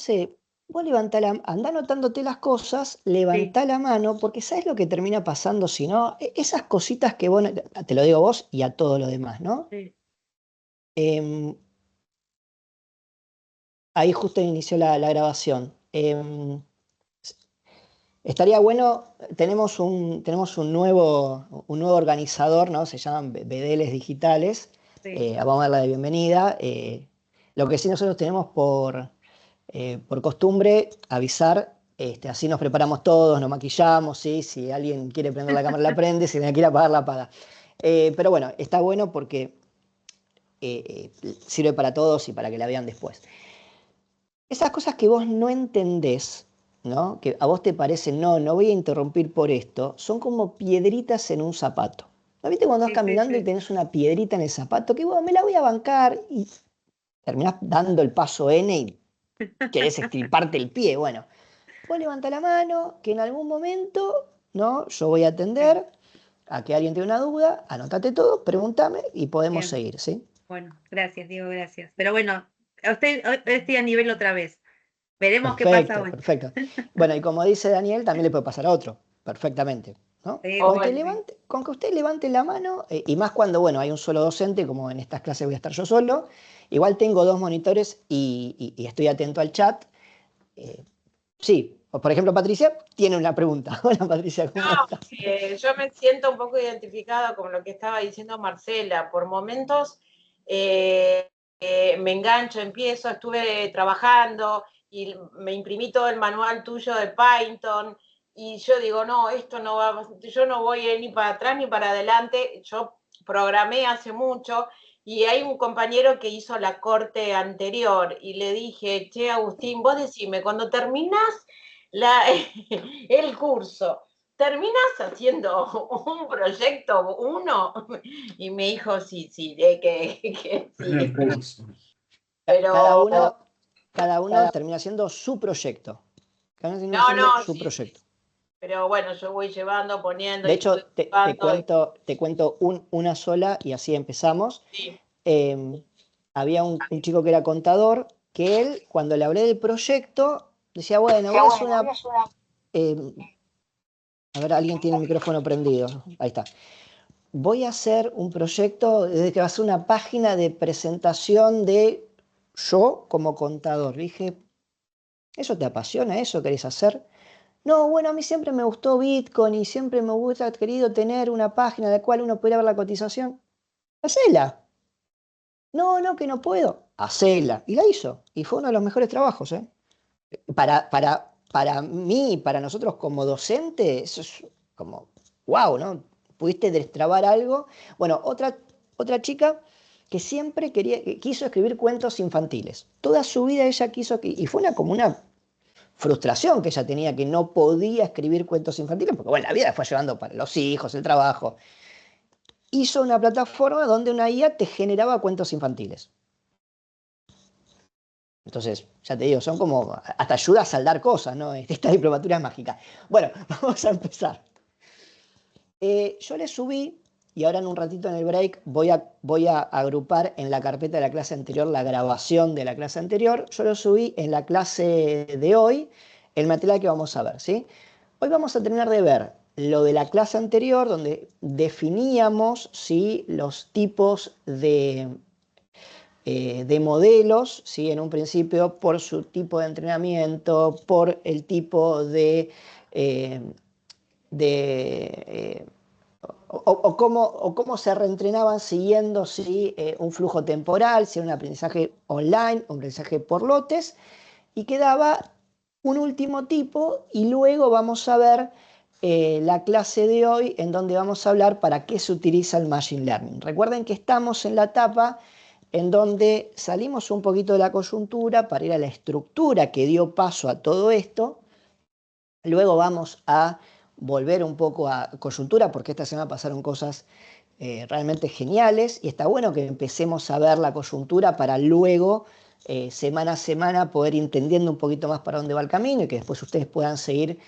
Entonces, vos andá anotándote las cosas, Sí, levantá la mano, porque ¿sabes lo que termina pasando si no? Esas cositas que vos, te lo digo a vos y a todos los demás, ¿no? sí, Em, Ahí justo inició la grabación. Estaría bueno, tenemos un nuevo organizador, ¿no? Se llaman Bedeles Digitales. sí. Vamos a darle la bienvenida. Lo que sí nosotros tenemos por costumbre avisar, así nos preparamos todos, nos maquillamos, ¿sí? Si alguien quiere prender la cámara la prende, si alguien quiere apagar la apaga. Pero bueno, está bueno porque sirve para todos y para que la vean después. Esas cosas que vos no entendés, ¿no? Que a vos te parecen, no, no voy a interrumpir por esto, son como piedritas en un zapato. ¿No viste cuando vas Sí, sí, caminando y sí. tenés una piedrita en el zapato? Que vos me la voy a bancar y terminás dando el paso N y querés extirparte el pie. Bueno, vos levanta la mano, que en algún momento, ¿no? Yo voy a Sí, atender a que alguien tenga una duda, anótate todo, pregúntame y podemos bien. seguir, ¿sí? Bueno, gracias, Diego, gracias. Pero bueno, a usted hoy estoy a nivel otra vez. Veremos qué pasa Perfecto, hoy. perfecto. Bueno, y como dice Daniel, también le puede pasar a otro, perfectamente, ¿no? Sí, Con que bueno, sí. levante, con que usted levante la mano, y más cuando, bueno, hay un solo docente, como en estas clases voy a estar yo solo, igual tengo dos monitores y estoy atento al chat. eh, sí, o por ejemplo, Patricia tiene una pregunta. Hola, Patricia, No, ¿cómo estás? yo me siento un poco identificada con lo que estaba diciendo Marcela. Por momentos eh, me engancho, empiezo, estuve trabajando y me imprimí todo el manual tuyo de Python y yo digo, no, esto no va, yo no voy ni para atrás ni para adelante. Yo programé hace mucho y hay un compañero que hizo la corte anterior y le dije, che, Agustín, vos decime, cuando terminás la, el curso, terminas haciendo un proyecto uno y me dijo sí, sí, que sí, Cada pero uno, cada uno termina haciendo su proyecto. Cada uno termina no, haciendo no, su sí, proyecto. pero bueno, yo voy llevando, poniendo, De hecho, te interactuando, cuento una sola y así empezamos. sí, eh, Había un chico que era contador, que él, cuando le hablé del proyecto, decía, bueno, voy a hacer una... eh, a ver, alguien tiene el micrófono prendido. Ahí está. Voy a hacer un proyecto desde que va a ser una página de presentación de yo como contador. Dije, ¿eso te apasiona? ¿Eso querés hacer? No, bueno, a mí siempre me gustó Bitcoin y siempre me hubiera querido tener una página en la cual uno pudiera ver la cotización. Hacela. No, no, que no puedo. Hacela. Y la hizo. Y fue uno de los mejores trabajos, ¿eh? Para mí, para nosotros como docente, eso es como, wow, ¿no? Pudiste destrabar algo. Bueno, otra chica que siempre quiso escribir cuentos infantiles. Toda su vida ella quiso, y fue como una frustración que ella tenía, que no podía escribir cuentos infantiles, porque bueno, la vida la fue llevando para los hijos, el trabajo. Hizo una plataforma donde una IA te generaba cuentos infantiles. Entonces, ya te digo, son como, hasta ayuda a saldar cosas, ¿no? Esta diplomatura es mágica. Bueno, vamos a empezar. Yo le subí, y ahora en un ratito en el break voy a agrupar en la carpeta de la clase anterior la grabación de la clase anterior. Yo lo subí en la clase de hoy, el material que vamos a ver, ¿sí? Hoy vamos a terminar de ver lo de la clase anterior, donde definíamos, ¿sí?, los tipos de modelos, ¿sí? En un principio por su tipo de entrenamiento, por el tipo eh, de o cómo se reentrenaban siguiendo si un flujo temporal, si era un aprendizaje online, un aprendizaje por lotes, y quedaba un último tipo y luego vamos a ver la clase de hoy en donde vamos a hablar para qué se utiliza el Machine Learning. Recuerden que estamos en la etapa en donde salimos un poquito de la coyuntura para ir a la estructura que dio paso a todo esto. Luego vamos a volver un poco a coyuntura porque esta semana pasaron cosas realmente geniales y está bueno que empecemos a ver la coyuntura para luego, semana a semana, poder ir entendiendo un poquito más para dónde va el camino y que después ustedes puedan seguir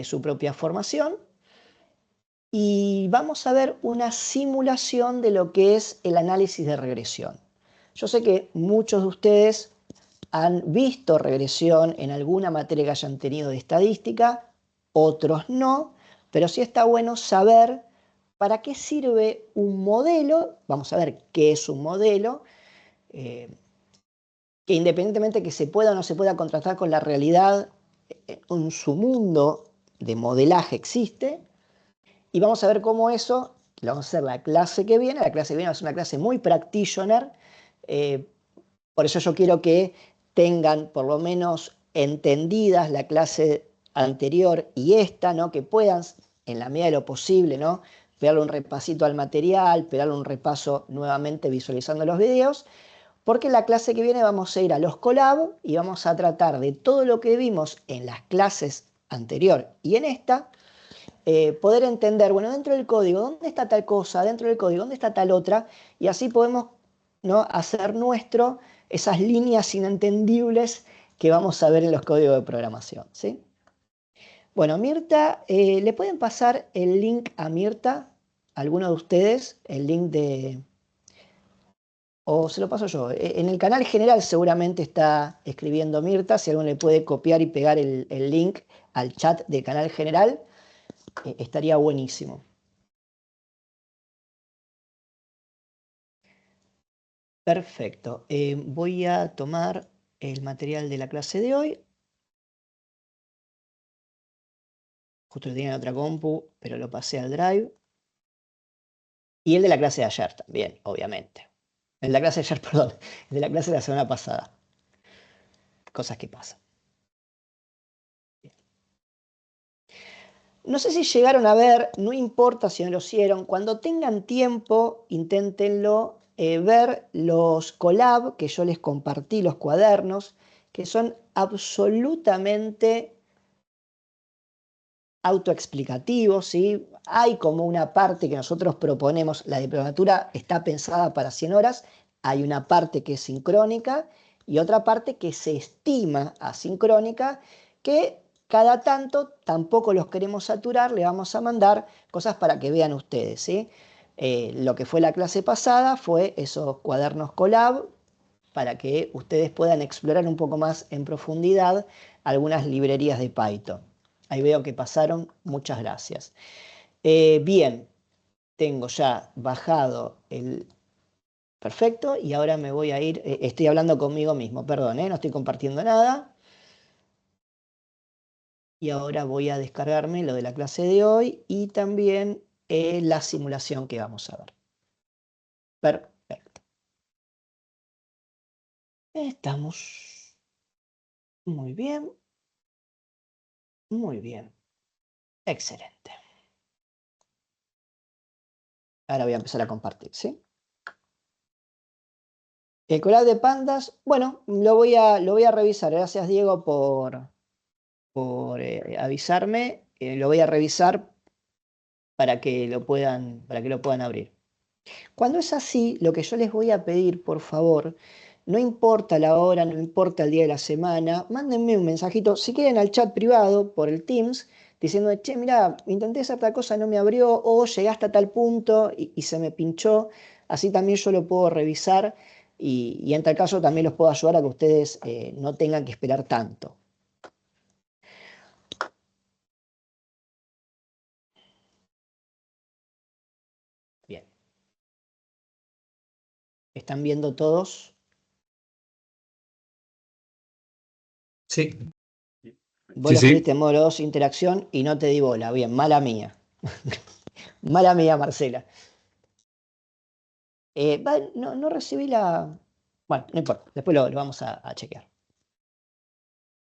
su propia formación. Y vamos a ver una simulación de lo que es el análisis de regresión. Yo sé que muchos de ustedes han visto regresión en alguna materia que hayan tenido de estadística, otros no, pero sí está bueno saber para qué sirve un modelo. Vamos a ver qué es un modelo, que independientemente que se pueda o no se pueda contrastar con la realidad, en su mundo de modelaje existe, y vamos a ver cómo eso, lo vamos a hacer la clase que viene. La clase que viene va a ser una clase muy practitioner, por eso yo quiero que tengan por lo menos entendidas la clase anterior y esta, ¿no? Que puedan, en la medida de lo posible, ¿no? Pegarle un repasito al material, pegarle un repaso nuevamente visualizando los videos, porque en la clase que viene vamos a ir a los collab y vamos a tratar de todo lo que vimos en las clases anterior y en esta, poder entender, bueno, dentro del código, ¿dónde está tal cosa? Dentro del código, ¿dónde está tal otra? Y así podemos, ¿no?, hacer nuestro esas líneas inentendibles que vamos a ver en los códigos de programación, ¿sí? Bueno, Mirta, ¿le pueden pasar el link a Mirta, alguno de ustedes? El link de... O se lo paso yo. En el canal general seguramente está escribiendo Mirta. Si alguno le puede copiar y pegar el link al chat del canal general, estaría buenísimo. Perfecto. Voy a tomar el material de la clase de hoy. Justo lo tenía en otra compu, pero lo pasé al Drive. Y el de la clase de ayer también, obviamente. El de la clase de ayer, perdón. El de la clase de la semana pasada. Cosas que pasan. No sé si llegaron a ver, no importa si no lo hicieron, cuando tengan tiempo, inténtenlo, ver los collab que yo les compartí, los cuadernos, que son absolutamente autoexplicativos, ¿sí? Hay como una parte que nosotros proponemos, la diplomatura está pensada para 100 horas, hay una parte que es sincrónica y otra parte que se estima asincrónica, que cada tanto, tampoco los queremos saturar, le vamos a mandar cosas para que vean ustedes, ¿sí? Lo que fue la clase pasada fue esos cuadernos collab para que ustedes puedan explorar un poco más en profundidad algunas librerías de Python. Ahí veo que pasaron, muchas gracias. Bien, tengo ya bajado el... Perfecto, y ahora me voy a ir, estoy hablando conmigo mismo, perdón, no estoy compartiendo nada. Y ahora voy a descargarme lo de la clase de hoy y también la simulación que vamos a ver. Perfecto. Estamos. Muy bien. Muy bien. Excelente. Ahora voy a empezar a compartir, ¿sí? El collab de pandas, bueno, lo voy a revisar. Gracias, Diego, por avisarme. Lo voy a revisar para que lo puedan abrir. Cuando es así, lo que yo les voy a pedir, por favor, no importa la hora, no importa el día de la semana, mándenme un mensajito, si quieren, al chat privado por el Teams, diciendo, che, mira, intenté hacer tal cosa, no me abrió, o llegué hasta tal punto y se me pinchó. Así también yo lo puedo revisar y en tal caso también los puedo ayudar a que ustedes no tengan que esperar tanto. Bien. ¿Están viendo todos? Sí. Vos Sí, lo sí. escribiste en modo 2 interacción y no te di bola. Bien, mala mía. Mala mía, Marcela. No recibí la... Bueno, no importa, después lo vamos a chequear.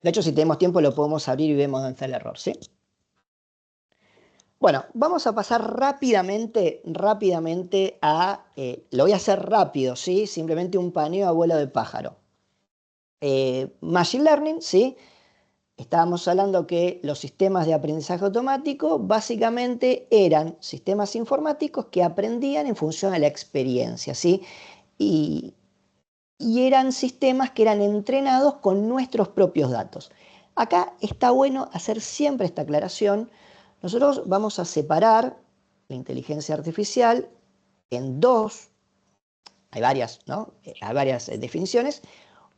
De hecho, si tenemos tiempo lo podemos abrir y vemos dónde está el error, ¿sí? Bueno, vamos a pasar rápidamente a... lo voy a hacer rápido, ¿sí? Simplemente un paneo a vuelo de pájaro. Machine Learning, ¿sí? Estábamos hablando que los sistemas de aprendizaje automático básicamente eran sistemas informáticos que aprendían en función de la experiencia, ¿sí? Y eran sistemas que eran entrenados con nuestros propios datos. Acá está bueno hacer siempre esta aclaración. Nosotros vamos a separar la inteligencia artificial en dos, hay varias, ¿no? Hay varias definiciones.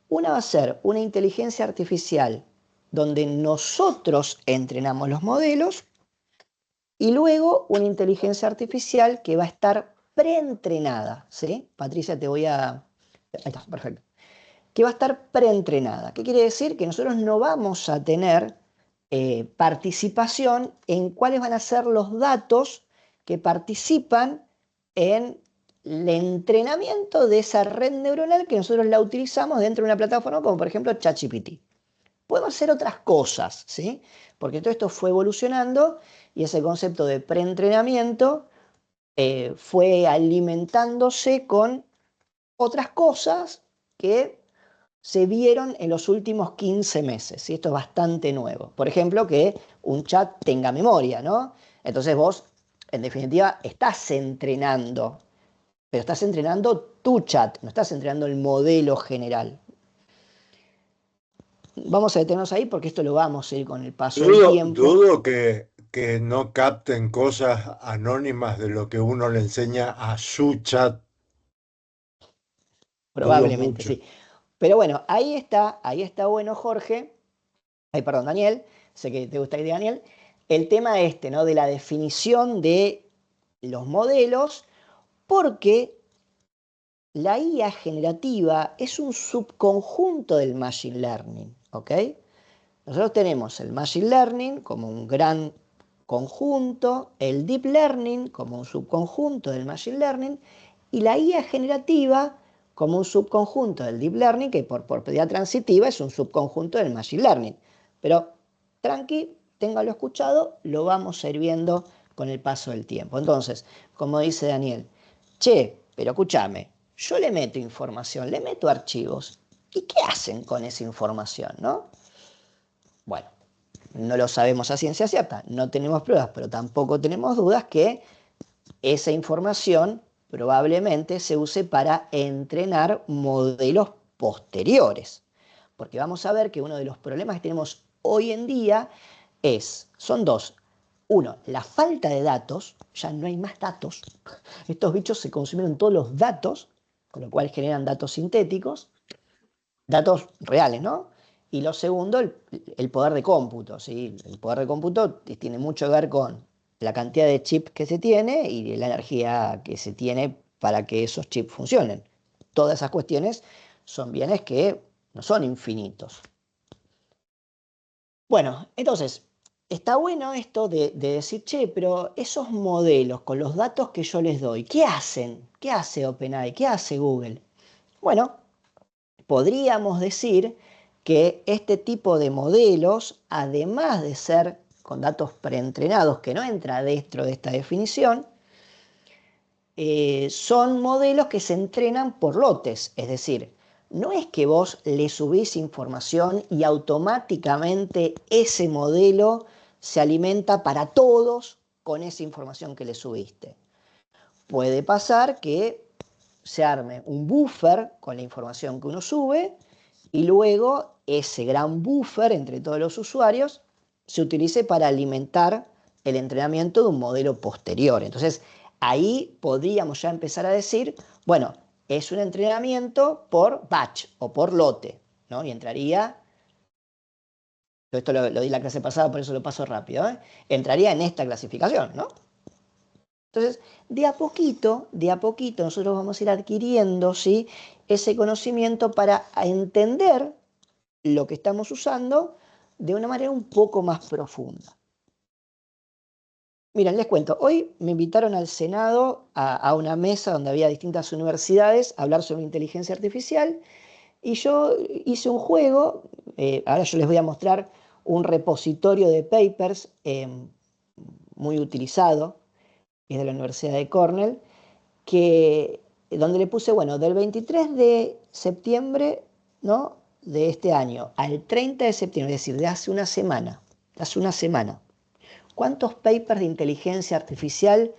Una va a ser una inteligencia artificial donde nosotros entrenamos los modelos y luego una inteligencia artificial que va a estar preentrenada, ¿sí? Patricia, te voy a... Ahí está, perfecto. Que va a estar preentrenada. ¿Qué quiere decir? Que nosotros no vamos a tener participación en cuáles van a ser los datos que participan en el entrenamiento de esa red neuronal que nosotros la utilizamos dentro de una plataforma como por ejemplo ChatGPT. Podemos hacer otras cosas, ¿sí? Porque todo esto fue evolucionando y ese concepto de preentrenamiento fue alimentándose con otras cosas que se vieron en los últimos 15 meses, y esto es bastante nuevo. Por ejemplo, que un chat tenga memoria, ¿no? Entonces vos, en definitiva, estás entrenando, pero estás entrenando tu chat, no estás entrenando el modelo general. Vamos a detenernos ahí porque esto lo vamos a ir con el paso del tiempo. Dudo que no capten cosas anónimas de lo que uno le enseña a su chat. Dudo Probablemente, mucho. sí. Pero bueno, ahí está bueno, Jorge. Ay, perdón, Daniel. Sé que te gusta la idea, Daniel. El tema este, ¿no? De la definición de los modelos, porque la IA generativa es un subconjunto del Machine Learning, ¿ok? Nosotros tenemos el Machine Learning como un gran conjunto, el Deep Learning como un subconjunto del Machine Learning y la IA generativa como un subconjunto del Deep Learning que por propiedad transitiva es un subconjunto del Machine Learning. Pero tranqui, téngalo escuchado, lo vamos a ir viendo con el paso del tiempo. Entonces, como dice Daniel, che, pero escúchame, yo le meto información, le meto archivos. ¿Y qué hacen con esa información, no? Bueno, no lo sabemos a ciencia cierta, no tenemos pruebas, pero tampoco tenemos dudas que esa información probablemente se use para entrenar modelos posteriores. Porque vamos a ver que uno de los problemas que tenemos hoy en día son dos. Uno, la falta de datos, ya no hay más datos. Estos bichos se consumieron todos los datos, con lo cual generan datos sintéticos, datos reales, ¿no? Y lo segundo, el poder de cómputo, ¿sí? El poder de cómputo tiene mucho que ver con la cantidad de chips que se tiene y la energía que se tiene para que esos chips funcionen. Todas esas cuestiones son bienes que no son infinitos. Bueno, entonces, está bueno esto de decir, che, pero esos modelos con los datos que yo les doy, ¿qué hacen? ¿Qué hace OpenAI? ¿Qué hace Google? Bueno, podríamos decir que este tipo de modelos, además de ser con datos preentrenados, que no entra dentro de esta definición, son modelos que se entrenan por lotes, es decir, no es que vos le subís información y automáticamente ese modelo se alimenta para todos con esa información que le subiste. Puede pasar que se arme un buffer con la información que uno sube y luego ese gran buffer entre todos los usuarios se utilice para alimentar el entrenamiento de un modelo posterior. Entonces, ahí podríamos ya empezar a decir, bueno, es un entrenamiento por batch o por lote, ¿no? Y entraría, esto lo di la clase pasada, por eso lo paso rápido, ¿eh? Entraría en esta clasificación, ¿no? Entonces, de a poquito nosotros vamos a ir adquiriendo, ¿sí?, ese conocimiento para entender lo que estamos usando de una manera un poco más profunda. Miren, les cuento, hoy me invitaron al Senado a una mesa donde había distintas universidades a hablar sobre inteligencia artificial y yo hice un juego, ahora yo les voy a mostrar un repositorio de papers muy utilizado, es de la Universidad de Cornell, donde le puse, bueno, del 23 de septiembre, ¿no?, de este año al 30 de septiembre, es decir, de hace una semana, ¿cuántos papers de inteligencia artificial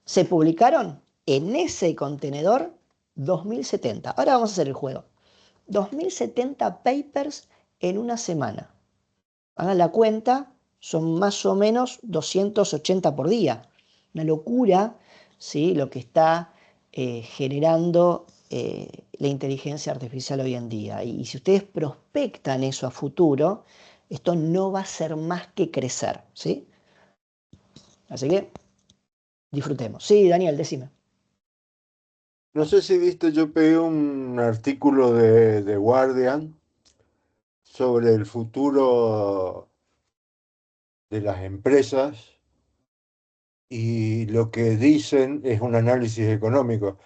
se publicaron? En ese contenedor, 2070. Ahora vamos a hacer el juego. 2070 papers en una semana. Hagan la cuenta, son más o menos 280 por día. Una locura, ¿sí?, lo que está generando la inteligencia artificial hoy en día. Y si ustedes prospectan eso a futuro, esto no va a ser más que crecer, ¿sí? Así que disfrutemos. Sí, Daniel, decime. No sé si viste, yo pegué un artículo de Guardian sobre el futuro de las empresas y lo que dicen es un análisis económico.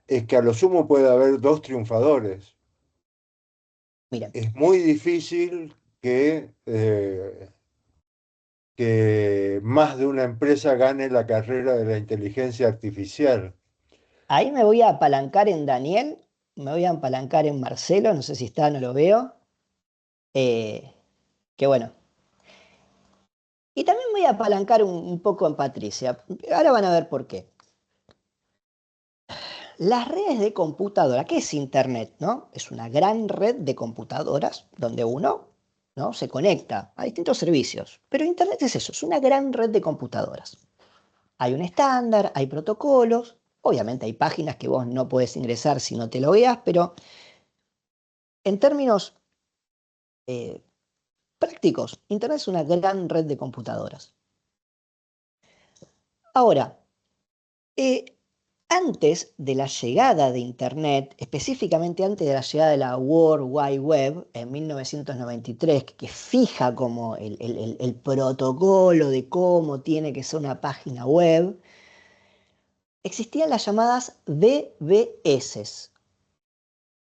Es que a lo sumo puede haber dos triunfadores. Miren, Es muy difícil que más de una empresa gane la carrera de la inteligencia artificial. ahí me voy a apalancar en Daniel, me voy a apalancar en Marcelo, no sé si está, no lo veo. Eh, que bueno. Y también voy a apalancar un poco en Patricia. Ahora van a ver por qué. Las redes de computadora, ¿qué es Internet, no? Es una gran red de computadoras donde uno, ¿no?, se conecta a distintos servicios. Pero Internet es eso, es una gran red de computadoras. Hay un estándar, hay protocolos, obviamente hay páginas que vos no podés ingresar si no te logueas, pero en términos prácticos, Internet es una gran red de computadoras. Ahora, eh, antes de la llegada de Internet, específicamente antes de la llegada de la World Wide Web en 1993, que fija como el protocolo de cómo tiene que ser una página web, existían las llamadas BBS.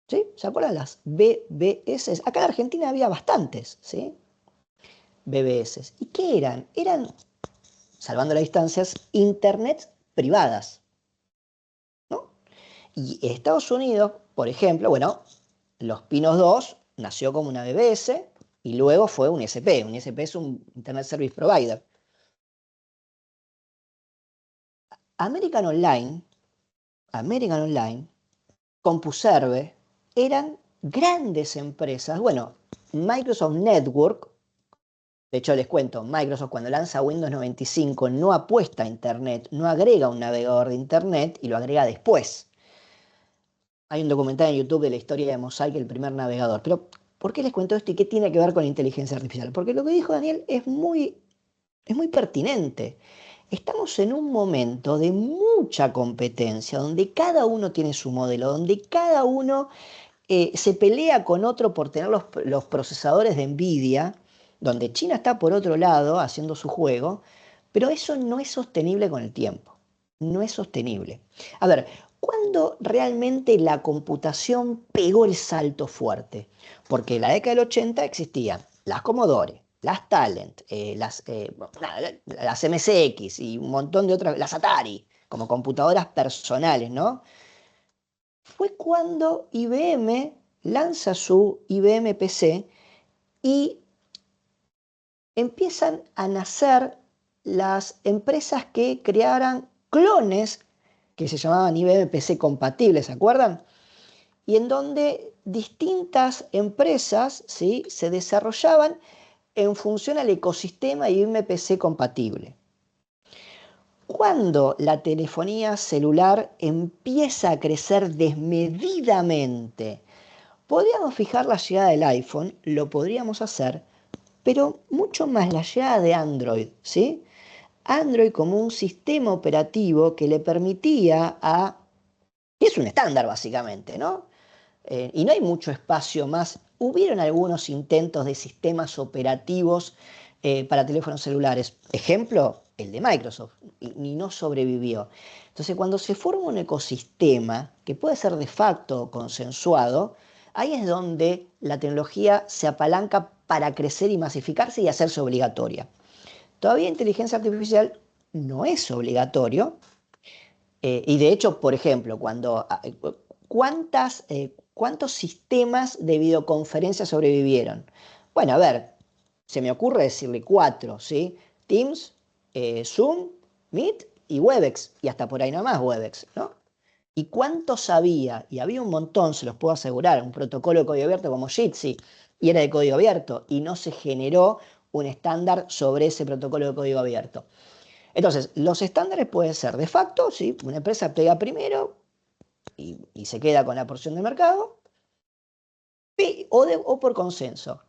¿Sí? ¿Se acuerdan las BBS? Acá en Argentina había bastantes, ¿sí? BBS. ¿Y qué eran? Eran, salvando las distancias, Internet privadas, ¿no? Y Estados Unidos, por ejemplo, bueno, Los Pinos 2 nació como una BBS y luego fue un ISP. Un ISP es un Internet Service Provider. American Online, CompuServe, eran grandes empresas. Bueno, Microsoft Network, de hecho les cuento, Microsoft cuando lanza Windows 95 no apuesta a Internet, no agrega un navegador de Internet y lo agrega después. Hay un documental en YouTube de la historia de Mosaic, el primer navegador. Pero, ¿por qué les cuento esto y qué tiene que ver con la inteligencia artificial? Porque lo que dijo Daniel es muy pertinente. Estamos en un momento de mucha competencia, donde cada uno tiene su modelo, donde cada uno se pelea con otro por tener los procesadores de Nvidia, donde China está por otro lado haciendo su juego, pero eso no es sostenible con el tiempo. No es sostenible. A ver, ¿cuándo realmente la computación pegó el salto fuerte? Porque en la década del 80 existían las Commodore, las Talent, las MSX y un montón de otras, las Atari, como computadoras personales, ¿no? Fue cuando IBM lanza su IBM PC y empiezan a nacer las empresas que crearan clones que se llamaban IBM PC compatibles, ¿se acuerdan? Y en donde distintas empresas, ¿sí?, se desarrollaban en función al ecosistema IBM PC compatible. Cuando la telefonía celular empieza a crecer desmedidamente, podríamos fijar la llegada del iPhone, lo podríamos hacer, pero mucho más la llegada de Android, ¿sí? Android como un sistema operativo que le permitía que es un estándar básicamente, ¿no? Y no hay mucho espacio más. Hubieron algunos intentos de sistemas operativos para teléfonos celulares. Ejemplo, el de Microsoft, y no sobrevivió. Entonces, cuando se forma un ecosistema que puede ser de facto consensuado, ahí es donde la tecnología se apalanca para crecer y masificarse y hacerse obligatoria. Todavía inteligencia artificial no es obligatorio. Y de hecho, por ejemplo, ¿cuántos sistemas de videoconferencia sobrevivieron? Bueno, a ver, se me ocurre decirle 4, ¿sí? Teams, Zoom, Meet y Webex, y hasta por ahí nomás Webex, ¿no? ¿Y cuántos había? Y había un montón, se los puedo asegurar, un protocolo de código abierto como Jitsi, y era de código abierto, y no se generó un estándar sobre ese protocolo de código abierto. Entonces, los estándares pueden ser de facto, ¿sí? Una empresa pega primero, y se queda con la porción de mercado, o por consenso.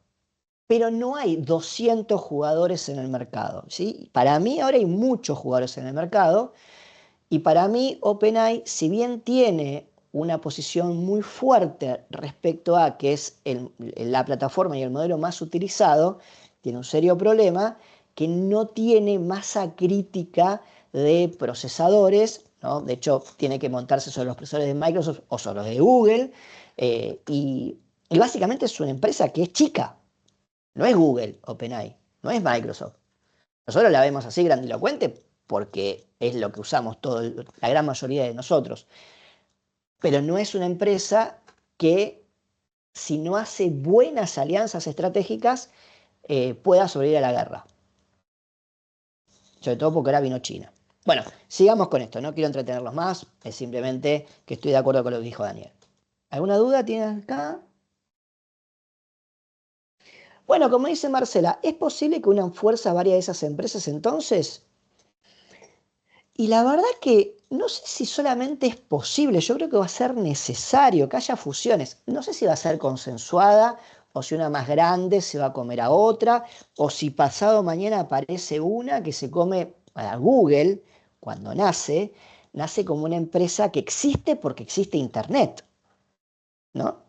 Pero no hay 200 jugadores en el mercado, ¿sí? Para mí ahora hay muchos jugadores en el mercado, y para mí OpenAI, si bien tiene una posición muy fuerte respecto a que es la plataforma y el modelo más utilizado, tiene un serio problema que no tiene masa crítica de procesadores, ¿no? De hecho, tiene que montarse sobre los procesadores de Microsoft o sobre los de Google, y básicamente es una empresa que es chica. No es Google, OpenAI, no es Microsoft. Nosotros la vemos así grandilocuente porque es lo que usamos la gran mayoría de nosotros. Pero no es una empresa que, si no hace buenas alianzas estratégicas, pueda sobrevivir a la guerra. Sobre todo porque ahora vino China. Bueno, sigamos con esto. No quiero entretenerlos más. Es simplemente que estoy de acuerdo con lo que dijo Daniel. ¿Alguna duda tienen acá? Bueno, como dice Marcela, ¿es posible que unan fuerza varias de esas empresas entonces? Y la verdad que no sé si solamente es posible, yo creo que va a ser necesario que haya fusiones. No sé si va a ser consensuada o si una más grande se va a comer a otra, o si pasado mañana aparece una que se come a Google cuando nace como una empresa que existe porque existe Internet, ¿no?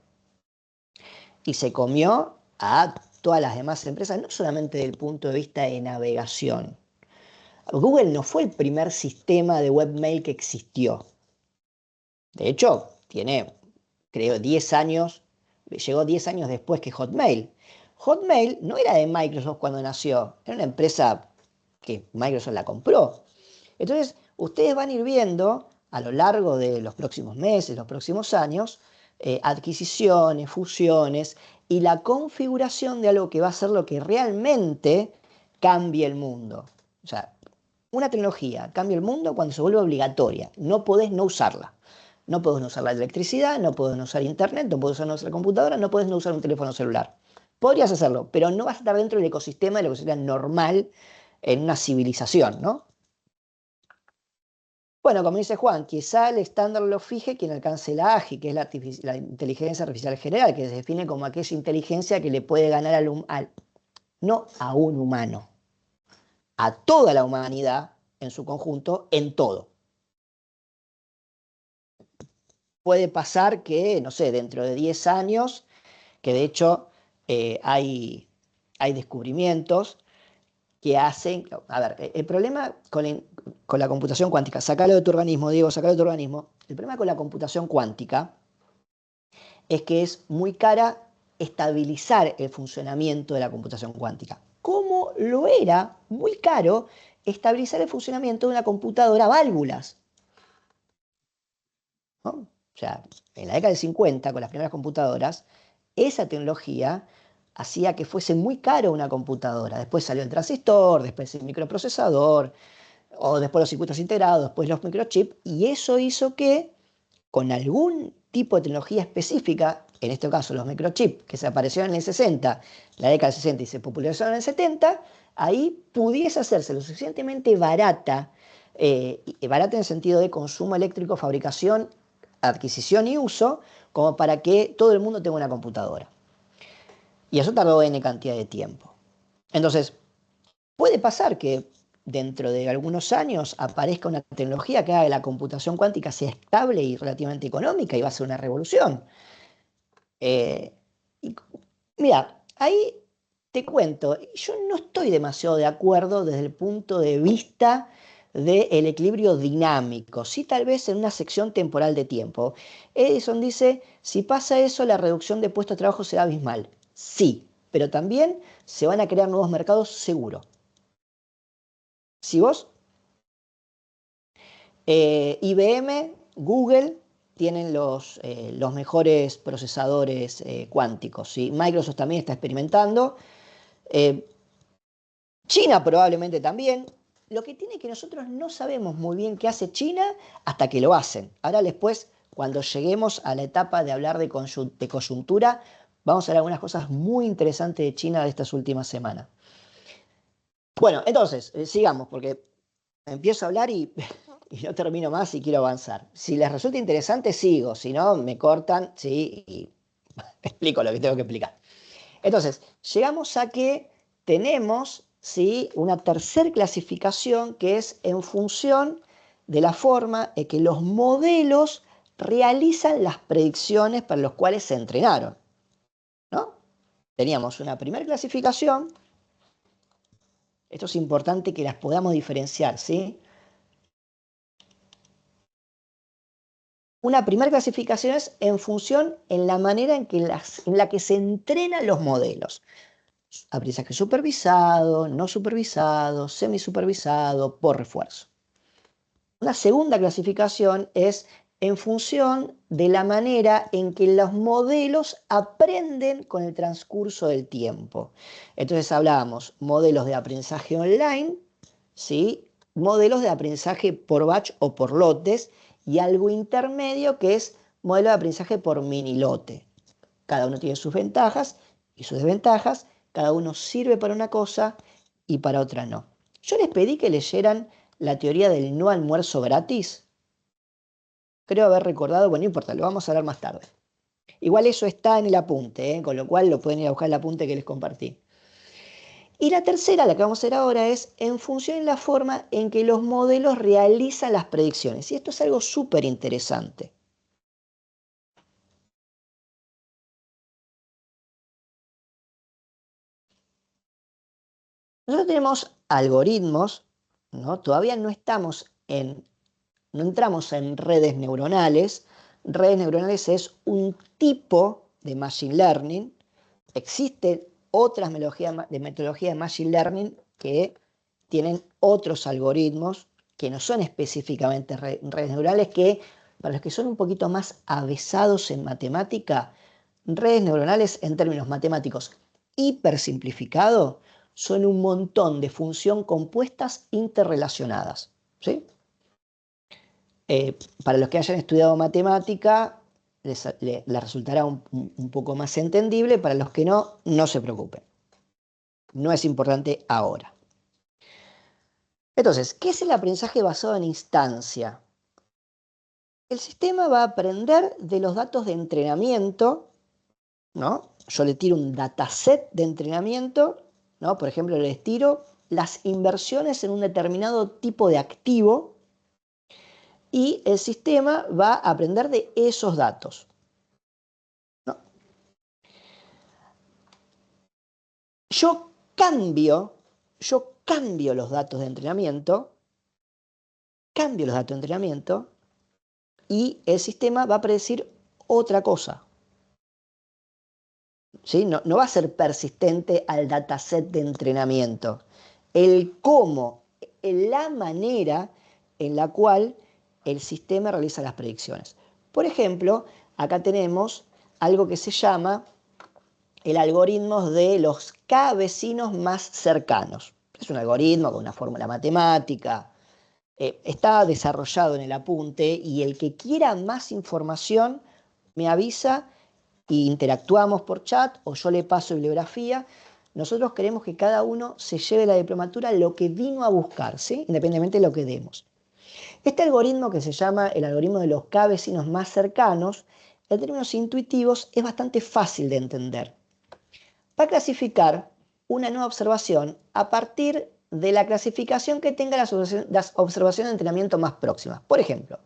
Y se comió a todas las demás empresas, no solamente desde el punto de vista de navegación. Google no fue el primer sistema de webmail que existió. De hecho, tiene, creo, 10 años, llegó 10 años después que Hotmail. Hotmail no era de Microsoft cuando nació, era una empresa que Microsoft la compró. Entonces, ustedes van a ir viendo a lo largo de los próximos meses, los próximos años, adquisiciones, fusiones y la configuración de algo que va a ser lo que realmente cambie el mundo. O sea, una tecnología cambia el mundo cuando se vuelve obligatoria. No podés no usarla. No podés no usar la electricidad, no podés no usar internet, no podés no usar la computadora, no podés no usar un teléfono celular. Podrías hacerlo, pero no vas a estar dentro del ecosistema de lo que sería normal en una civilización, ¿no? Bueno, como dice Juan, quizá el estándar lo fije quien alcance la AGI, que es la inteligencia artificial general, que se define como aquella inteligencia que le puede ganar no a un humano, a toda la humanidad en su conjunto, en todo. Puede pasar que, no sé, dentro de 10 años, que de hecho hay descubrimientos que hacen... A ver, el problema con la computación cuántica, sacalo de tu organismo, Diego, sacalo de tu organismo. El problema con la computación cuántica es que es muy cara estabilizar el funcionamiento de la computación cuántica. Como lo era muy caro estabilizar el funcionamiento de una computadora a válvulas, ¿no? O sea, en la década del 50, con las primeras computadoras, esa tecnología hacía que fuese muy caro una computadora. Después salió el transistor, después el microprocesador, o después los circuitos integrados, después los microchips, y eso hizo que con algún tipo de tecnología específica, en este caso los microchips, que se aparecieron en el 60, la década del 60 y se popularizaron en el 70, ahí pudiese hacerse lo suficientemente barata, barata en el sentido de consumo eléctrico, fabricación, adquisición y uso, como para que todo el mundo tenga una computadora. Y eso tardó N cantidad de tiempo. Entonces, puede pasar que dentro de algunos años aparezca una tecnología que haga que la computación cuántica sea estable y relativamente económica y va a ser una revolución. Mira, ahí te cuento, yo no estoy demasiado de acuerdo desde el punto de vista del equilibrio dinámico, sí tal vez en una sección temporal de tiempo. Edison dice, si pasa eso, la reducción de puestos de trabajo será abismal. Sí, pero también se van a crear nuevos mercados seguro. Si vos, IBM, Google tienen los mejores procesadores cuánticos, ¿sí? Microsoft también está experimentando. China probablemente también. Lo que tiene que nosotros no sabemos muy bien qué hace China hasta que lo hacen. Ahora después, cuando lleguemos a la etapa de hablar de coyuntura, vamos a ver algunas cosas muy interesantes de China de estas últimas semanas. Bueno, entonces, sigamos, porque empiezo a hablar y y no termino más y quiero avanzar. Si les resulta interesante, sigo. Si no, me cortan, ¿sí? Y explico lo que tengo que explicar. Entonces, llegamos a que tenemos, ¿sí?, una tercera clasificación que es en función de la forma en que los modelos realizan las predicciones para las cuales se entrenaron, ¿no? Teníamos una primera clasificación. Esto es importante que las podamos diferenciar, ¿sí? Una primera clasificación es en función en la manera en la que se entrenan los modelos. Aprendizaje supervisado, no supervisado, semisupervisado, por refuerzo. Una segunda clasificación es en función de la manera en que los modelos aprenden con el transcurso del tiempo. Entonces hablábamos modelos de aprendizaje online, ¿sí?, modelos de aprendizaje por batch o por lotes, y algo intermedio que es modelo de aprendizaje por mini lote. Cada uno tiene sus ventajas y sus desventajas, cada uno sirve para una cosa y para otra no. Yo les pedí que leyeran la teoría del no almuerzo gratis. Creo haber recordado, bueno, no importa, lo vamos a hablar más tarde. Igual eso está en el apunte, con lo cual lo pueden ir a buscar el apunte que les compartí. Y la tercera, la que vamos a hacer ahora, es en función de la forma en que los modelos realizan las predicciones. Y esto es algo súper interesante. Nosotros tenemos algoritmos, ¿no? Todavía no entramos en redes neuronales. Redes neuronales es un tipo de machine learning. Existen otras metodologías de machine learning que tienen otros algoritmos que no son específicamente redes neuronales, que para los que son un poquito más avesados en matemática, redes neuronales en términos matemáticos hipersimplificado son un montón de funciones compuestas interrelacionadas, ¿sí? Para los que hayan estudiado matemática, les resultará un poco más entendible. Para los que no, no se preocupen. No es importante ahora. Entonces, ¿qué es el aprendizaje basado en instancia? El sistema va a aprender de los datos de entrenamiento, ¿no? Yo le tiro un dataset de entrenamiento, ¿no? Por ejemplo, les tiro las inversiones en un determinado tipo de activo, y el sistema va a aprender de esos datos, ¿no? Yo cambio los datos de entrenamiento, y el sistema va a predecir otra cosa, ¿sí? No va a ser persistente al dataset de entrenamiento. El cómo, la manera en la cual el sistema realiza las predicciones. Por ejemplo, acá tenemos algo que se llama el algoritmo de los K vecinos más cercanos. Es un algoritmo con una fórmula matemática. Está desarrollado en el apunte, y el que quiera más información me avisa e interactuamos por chat o yo le paso bibliografía. Nosotros queremos que cada uno se lleve la diplomatura lo que vino a buscar, ¿sí?, independientemente de lo que demos. Este algoritmo, que se llama el algoritmo de los K vecinos más cercanos, en términos intuitivos es bastante fácil de entender. Va a clasificar una nueva observación a partir de la clasificación que tenga las observaciones de entrenamiento más próximas. Por ejemplo,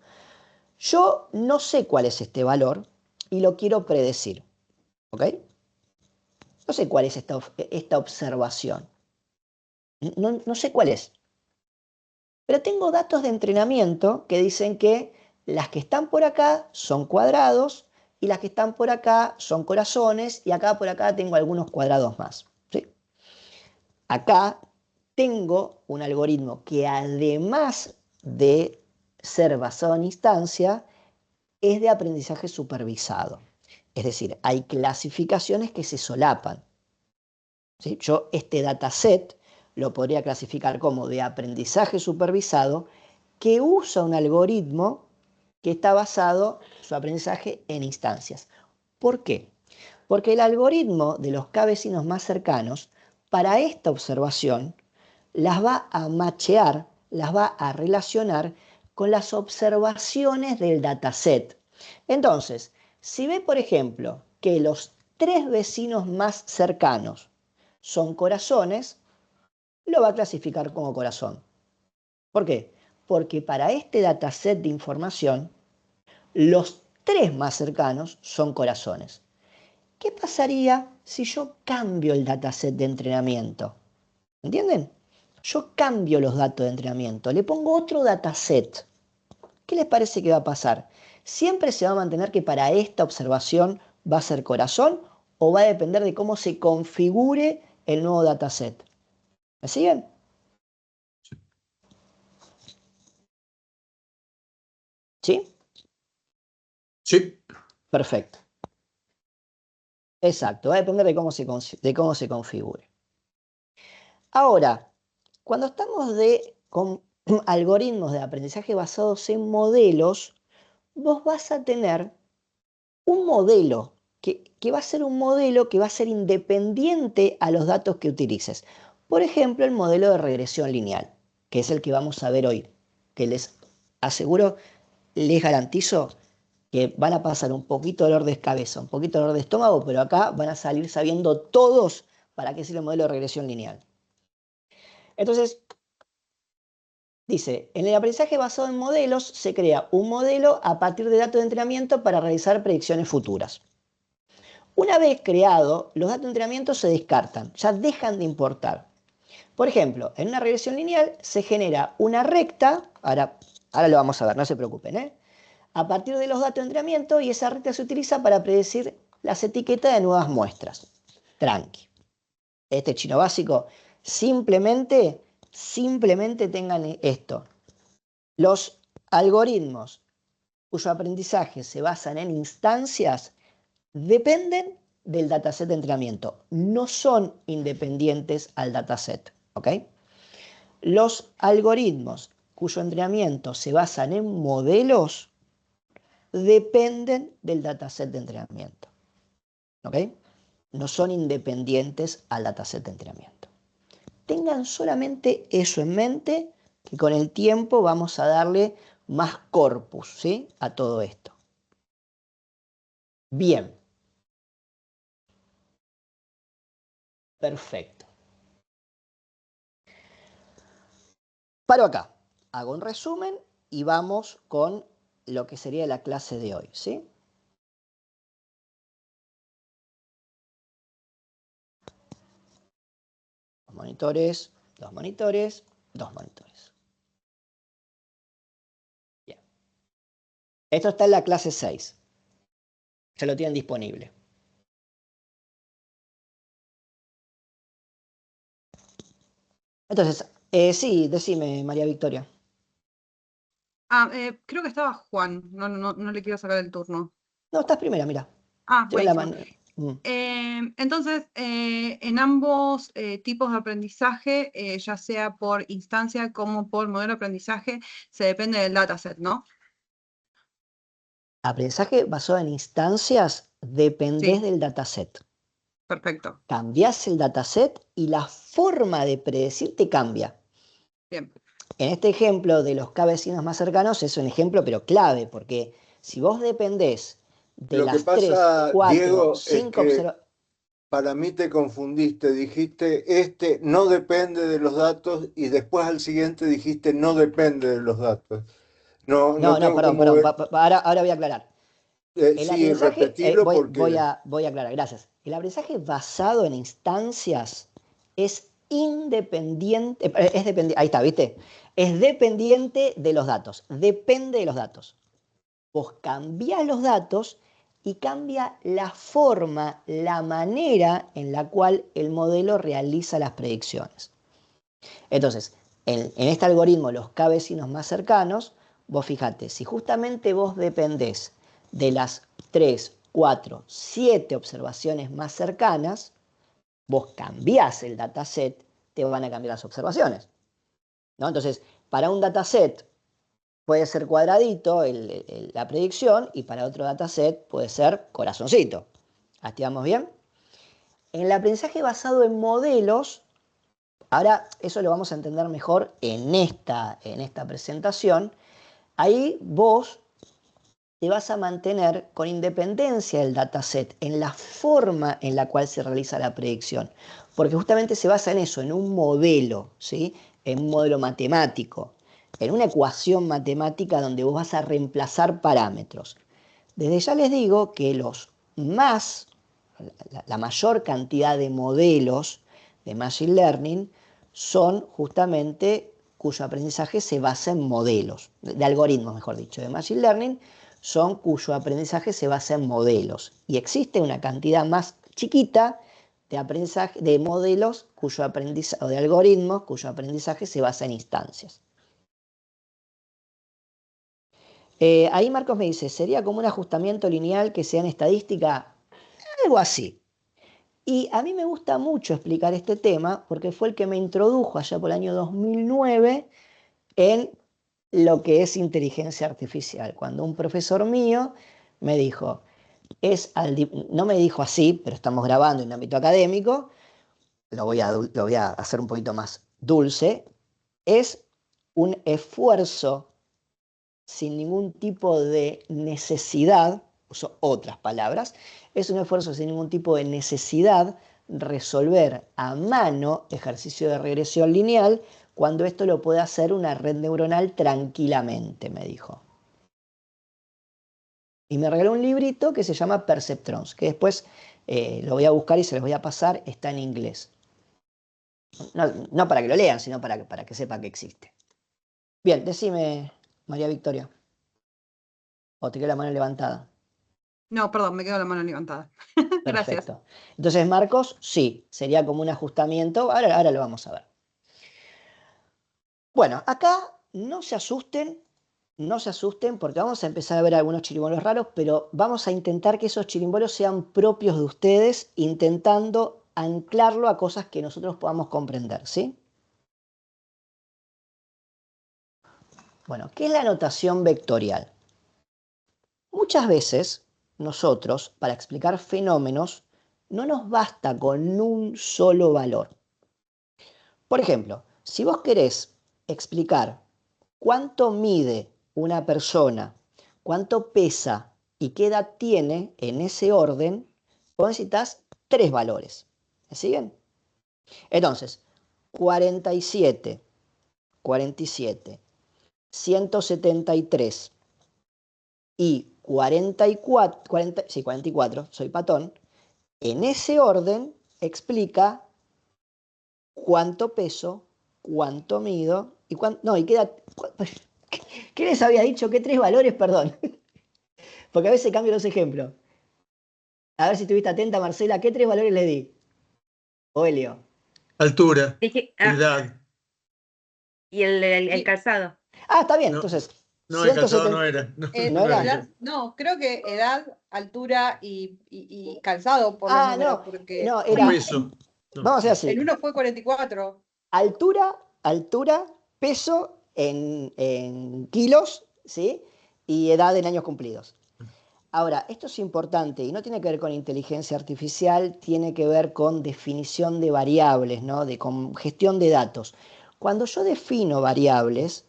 yo no sé cuál es este valor y lo quiero predecir, ¿ok? No sé cuál es esta observación. No sé cuál es. Pero tengo datos de entrenamiento que dicen que las que están por acá son cuadrados y las que están por acá son corazones, y acá por acá tengo algunos cuadrados más, ¿sí? Acá tengo un algoritmo que, además de ser basado en instancia, es de aprendizaje supervisado. Es decir, hay clasificaciones que se solapan, ¿sí? Yo este dataset lo podría clasificar como de aprendizaje supervisado, que usa un algoritmo que está basado su aprendizaje en instancias. ¿Por qué? Porque el algoritmo de los K vecinos más cercanos, para esta observación, las va a machear, las va a relacionar con las observaciones del dataset. Entonces, si ve, por ejemplo, que los 3 vecinos más cercanos son corazones, lo va a clasificar como corazón. ¿Por qué? Porque para este dataset de información, los 3 más cercanos son corazones. ¿Qué pasaría si yo cambio el dataset de entrenamiento? ¿Entienden? Yo cambio los datos de entrenamiento, le pongo otro dataset. ¿Qué les parece que va a pasar? ¿Siempre se va a mantener que para esta observación va a ser corazón o va a depender de cómo se configure el nuevo dataset? ¿Me siguen? ¿Sí? Sí. Perfecto. Exacto, va a depender de cómo se configure. Ahora, cuando estamos con algoritmos de aprendizaje basados en modelos, vos vas a tener un modelo que va a ser un modelo que va a ser independiente a los datos que utilices. Por ejemplo, el modelo de regresión lineal, que es el que vamos a ver hoy, que les aseguro, les garantizo que van a pasar un poquito de dolor de cabeza, un poquito de dolor de estómago, pero acá van a salir sabiendo todos para qué sirve el modelo de regresión lineal. Entonces, dice, en el aprendizaje basado en modelos se crea un modelo a partir de datos de entrenamiento para realizar predicciones futuras. Una vez creado, los datos de entrenamiento se descartan, ya dejan de importar. Por ejemplo, en una regresión lineal se genera una recta, ahora lo vamos a ver, no se preocupen, a partir de los datos de entrenamiento, y esa recta se utiliza para predecir las etiquetas de nuevas muestras. Tranqui. Este chino básico, simplemente tengan esto. Los algoritmos cuyo aprendizaje se basan en instancias dependen del dataset de entrenamiento, no son independientes al dataset, ¿ok? Los algoritmos cuyo entrenamiento se basan en modelos dependen del dataset de entrenamiento, ¿ok? No son independientes al dataset de entrenamiento. Tengan solamente eso en mente, que con el tiempo vamos a darle más corpus, ¿sí?, a todo esto. Bien. Perfecto. Paro acá, hago un resumen y vamos con lo que sería la clase de hoy, ¿sí? Dos monitores, dos monitores, dos monitores. Bien. Esto está en la clase 6. Ya lo tienen disponible. Entonces, sí, decime, María Victoria. Creo que estaba Juan, no le quiero sacar el turno. No, estás primera, mira. Buenísimo. Entonces, en ambos tipos de aprendizaje, ya sea por instancia como por modelo de aprendizaje, se depende del dataset, ¿no? Aprendizaje basado en instancias, dependés Sí. del dataset. Perfecto. Cambiás el dataset y la forma de predecir te cambia. Bien. En este ejemplo de los K vecinos más cercanos es un ejemplo pero clave, porque si vos dependés de Lo que las 3, pasa, 4, Diego, 5 es que para mí te confundiste, dijiste este no depende de los datos y después al siguiente dijiste no depende de los datos. No tengo perdón, cómo ver. ahora voy a aclarar. El Sí, aprendizaje, repetilo voy porque a aclarar, gracias. El aprendizaje basado en instancias es independiente, ahí está, ¿viste? Es dependiente de los datos, depende de los datos. Vos cambiás los datos y cambia la forma, la manera en la cual el modelo realiza las predicciones. Entonces, en este algoritmo, los K vecinos más cercanos, vos fijate, si justamente vos dependés de las 3, 4, 7 observaciones más cercanas, vos cambiás el dataset, te van a cambiar las observaciones, ¿no? Entonces, para un dataset puede ser cuadradito la predicción y para otro dataset puede ser corazoncito. ¿Hasta vamos bien? En el aprendizaje basado en modelos, ahora eso lo vamos a entender mejor en esta presentación, ahí vos te vas a mantener con independencia del dataset, en la forma en la cual se realiza la predicción, porque justamente se basa en eso, en un modelo, ¿sí? En un modelo matemático, en una ecuación matemática donde vos vas a reemplazar parámetros. Desde ya les digo que la mayor cantidad de modelos de Machine Learning son justamente cuyo aprendizaje se basa en modelos, de algoritmos, mejor dicho, de Machine Learning, son cuyo aprendizaje se basa en modelos. Y existe una cantidad más chiquita de aprendizaje, de modelos cuyo aprendizaje, o de algoritmos cuyo aprendizaje se basa en instancias. Ahí Marcos me dice, ¿sería como un ajustamiento lineal que sea en estadística? Algo así. Y a mí me gusta mucho explicar este tema porque fue el que me introdujo allá por el año 2009 en lo que es inteligencia artificial. Cuando un profesor mío me dijo, no me dijo así, pero estamos grabando en el ámbito académico, lo voy a hacer un poquito más dulce, es un esfuerzo sin ningún tipo de necesidad, uso otras palabras, es un esfuerzo sin ningún tipo de necesidad resolver a mano ejercicio de regresión lineal cuando esto lo puede hacer una red neuronal tranquilamente, me dijo. Y me regaló un librito que se llama Perceptrons, que después lo voy a buscar y se los voy a pasar, está en inglés. No para que lo lean, sino para que sepan que existe. Bien, decime, María Victoria. ¿O te queda la mano levantada? No, perdón, me quedo la mano levantada. Gracias. Perfecto. Entonces, Marcos, sí, sería como un ajustamiento. Ahora lo vamos a ver. Bueno, acá no se asusten porque vamos a empezar a ver algunos chirimbolos raros, pero vamos a intentar que esos chirimbolos sean propios de ustedes, intentando anclarlo a cosas que nosotros podamos comprender, ¿sí? Bueno, ¿qué es la notación vectorial? Muchas veces nosotros, para explicar fenómenos, no nos basta con un solo valor. Por ejemplo, si vos querés explicar cuánto mide una persona, cuánto pesa y qué edad tiene en ese orden, vos necesitas 3 valores. ¿Me siguen? Entonces, 47, 173 y 44, soy patón, en ese orden explica cuánto peso, cuánto mido y cuánto... No, y queda... ¿Qué les había dicho? ¿Qué 3 valores? Perdón. Porque a veces cambio los ejemplos. A ver si estuviste atenta, Marcela. ¿Qué 3 valores le di? Oelio. Altura, Dije, edad. y el calzado. Ah, está bien. No, Entonces, no, el calzado 170... no era. No, ¿No era? era. No, creo que edad, altura y calzado por los Ah, números, no. porque No, O era... peso. No. Vamos a hacer el así. uno fue 44. Altura, peso en kilos, ¿sí? Y edad en años cumplidos. Ahora, esto es importante y no tiene que ver con inteligencia artificial, tiene que ver con definición de variables, ¿no? Con gestión de datos. Cuando yo defino variables,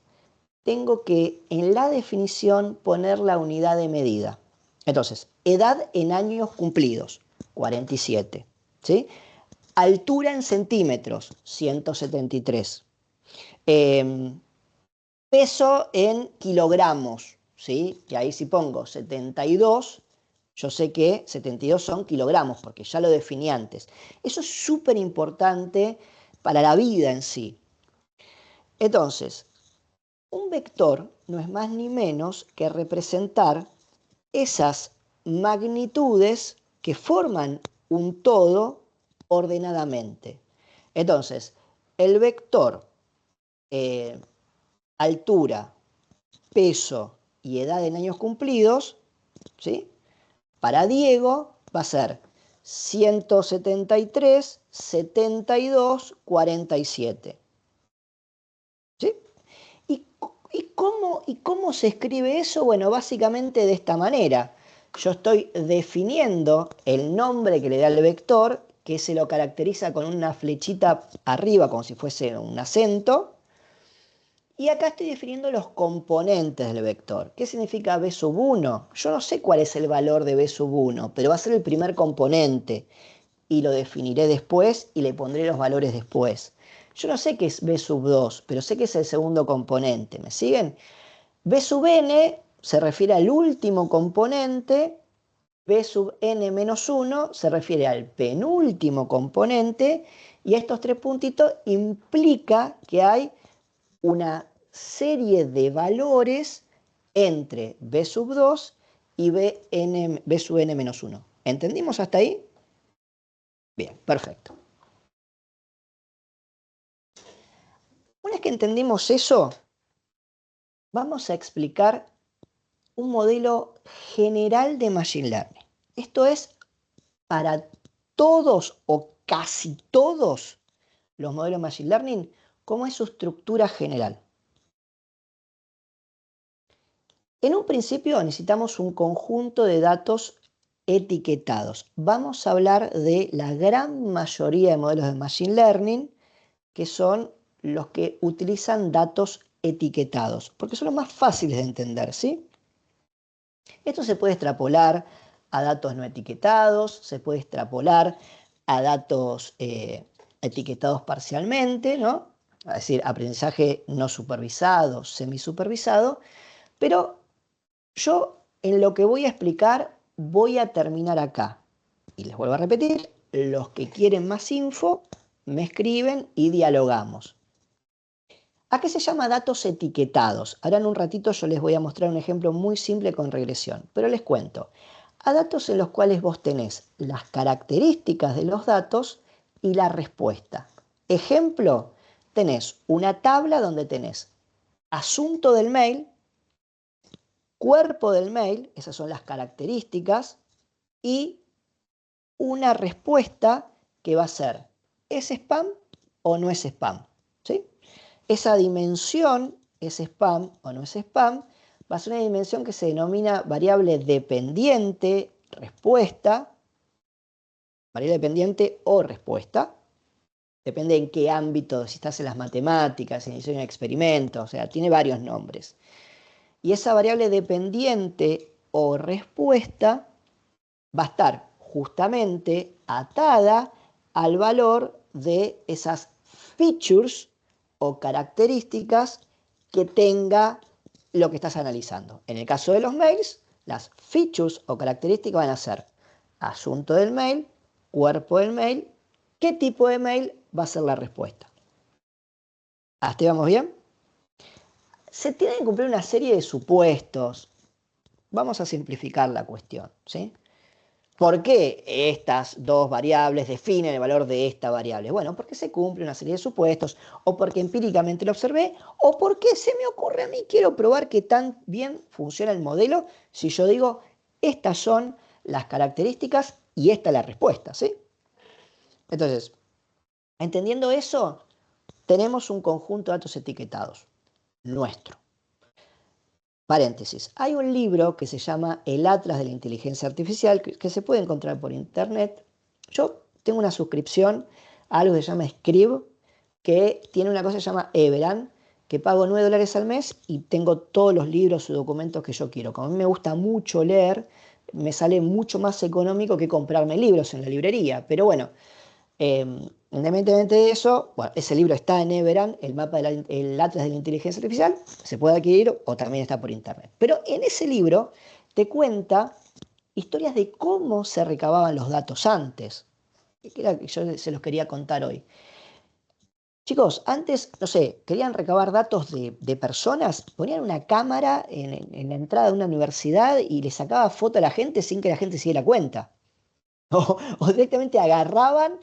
tengo que en la definición poner la unidad de medida. Entonces, edad en años cumplidos, 47, ¿sí? Altura en centímetros, 173. Peso en kilogramos, ¿sí? Y ahí si pongo 72, yo sé que 72 son kilogramos, porque ya lo definí antes. Eso es súper importante para la vida en sí. Entonces, un vector no es más ni menos que representar esas magnitudes que forman un todo ordenadamente. Entonces, el vector altura, peso y edad en años cumplidos, ¿sí? Para Diego va a ser 173, 72, 47. ¿Sí? ¿Y cómo se escribe eso? Bueno, básicamente de esta manera. Yo estoy definiendo el nombre que le da el vector, que se lo caracteriza con una flechita arriba, como si fuese un acento, Y acá estoy definiendo los componentes del vector. ¿Qué significa b sub 1? Yo no sé cuál es el valor de b sub 1, pero va a ser el primer componente. Y lo definiré después y le pondré los valores después. Yo no sé qué es b sub 2, pero sé que es el segundo componente. ¿Me siguen? B sub n se refiere al último componente, B sub n menos 1 se refiere al penúltimo componente, y estos tres puntitos implica que hay una serie de valores entre B sub 2 y B sub n menos 1. ¿Entendimos hasta ahí? Bien, perfecto. Una vez que entendimos eso, vamos a explicar un modelo general de Machine Learning. Esto es para todos o casi todos los modelos de Machine Learning, cómo es su estructura general. En un principio necesitamos un conjunto de datos etiquetados. Vamos a hablar de la gran mayoría de modelos de Machine Learning, que son los que utilizan datos etiquetados, porque son los más fáciles de entender, ¿sí? Esto se puede extrapolar a datos no etiquetados, se puede extrapolar a datos etiquetados parcialmente, ¿no? Es decir, aprendizaje no supervisado, semisupervisado, pero yo en lo que voy a explicar voy a terminar acá. Y les vuelvo a repetir, los que quieren más info me escriben y dialogamos. ¿A qué se llama datos etiquetados? Ahora en un ratito yo les voy a mostrar un ejemplo muy simple con regresión, pero les cuento. A datos en los cuales vos tenés las características de los datos y la respuesta. Ejemplo, tenés una tabla donde tenés asunto del mail, cuerpo del mail, esas son las características, y una respuesta que va a ser, ¿es spam o no es spam? ¿Sí? Esa dimensión, ¿es spam o no es spam? Va a ser una dimensión que se denomina variable dependiente respuesta, variable dependiente o respuesta. Depende en qué ámbito, si estás en las matemáticas, en diseño de experimentos, o sea, tiene varios nombres. Y esa variable dependiente o respuesta va a estar justamente atada al valor de esas features o características que tenga lo que estás analizando. En el caso de los mails, las features o características van a ser asunto del mail, cuerpo del mail, qué tipo de mail va a ser la respuesta. ¿Hasta ahí vamos bien? Se tienen que cumplir una serie de supuestos. Vamos a simplificar la cuestión, ¿sí? ¿Por qué estas dos variables definen el valor de esta variable? Bueno, porque se cumple una serie de supuestos, o porque empíricamente lo observé, o porque se me ocurre a mí, quiero probar que tan bien funciona el modelo si yo digo, estas son las características y esta es la respuesta, ¿sí? Entonces, entendiendo eso, tenemos un conjunto de datos etiquetados, nuestro. Paréntesis, hay un libro que se llama El Atlas de la Inteligencia Artificial que se puede encontrar por internet. Yo tengo una suscripción a algo que se llama Scribe, que tiene una cosa que se llama Everand, que pago $9 al mes y tengo todos los libros y documentos que yo quiero. Como a mí me gusta mucho leer, me sale mucho más económico que comprarme libros en la librería. Pero bueno, independientemente de eso, bueno, ese libro está en Everand, el Atlas de la Inteligencia Artificial, se puede adquirir o también está por internet. Pero en ese libro te cuenta historias de cómo se recababan los datos antes, que era que yo se los quería contar hoy. Chicos, antes, no sé, querían recabar datos de personas, ponían una cámara en la entrada de una universidad y le sacaba foto a la gente sin que la gente se diera cuenta. O directamente agarraban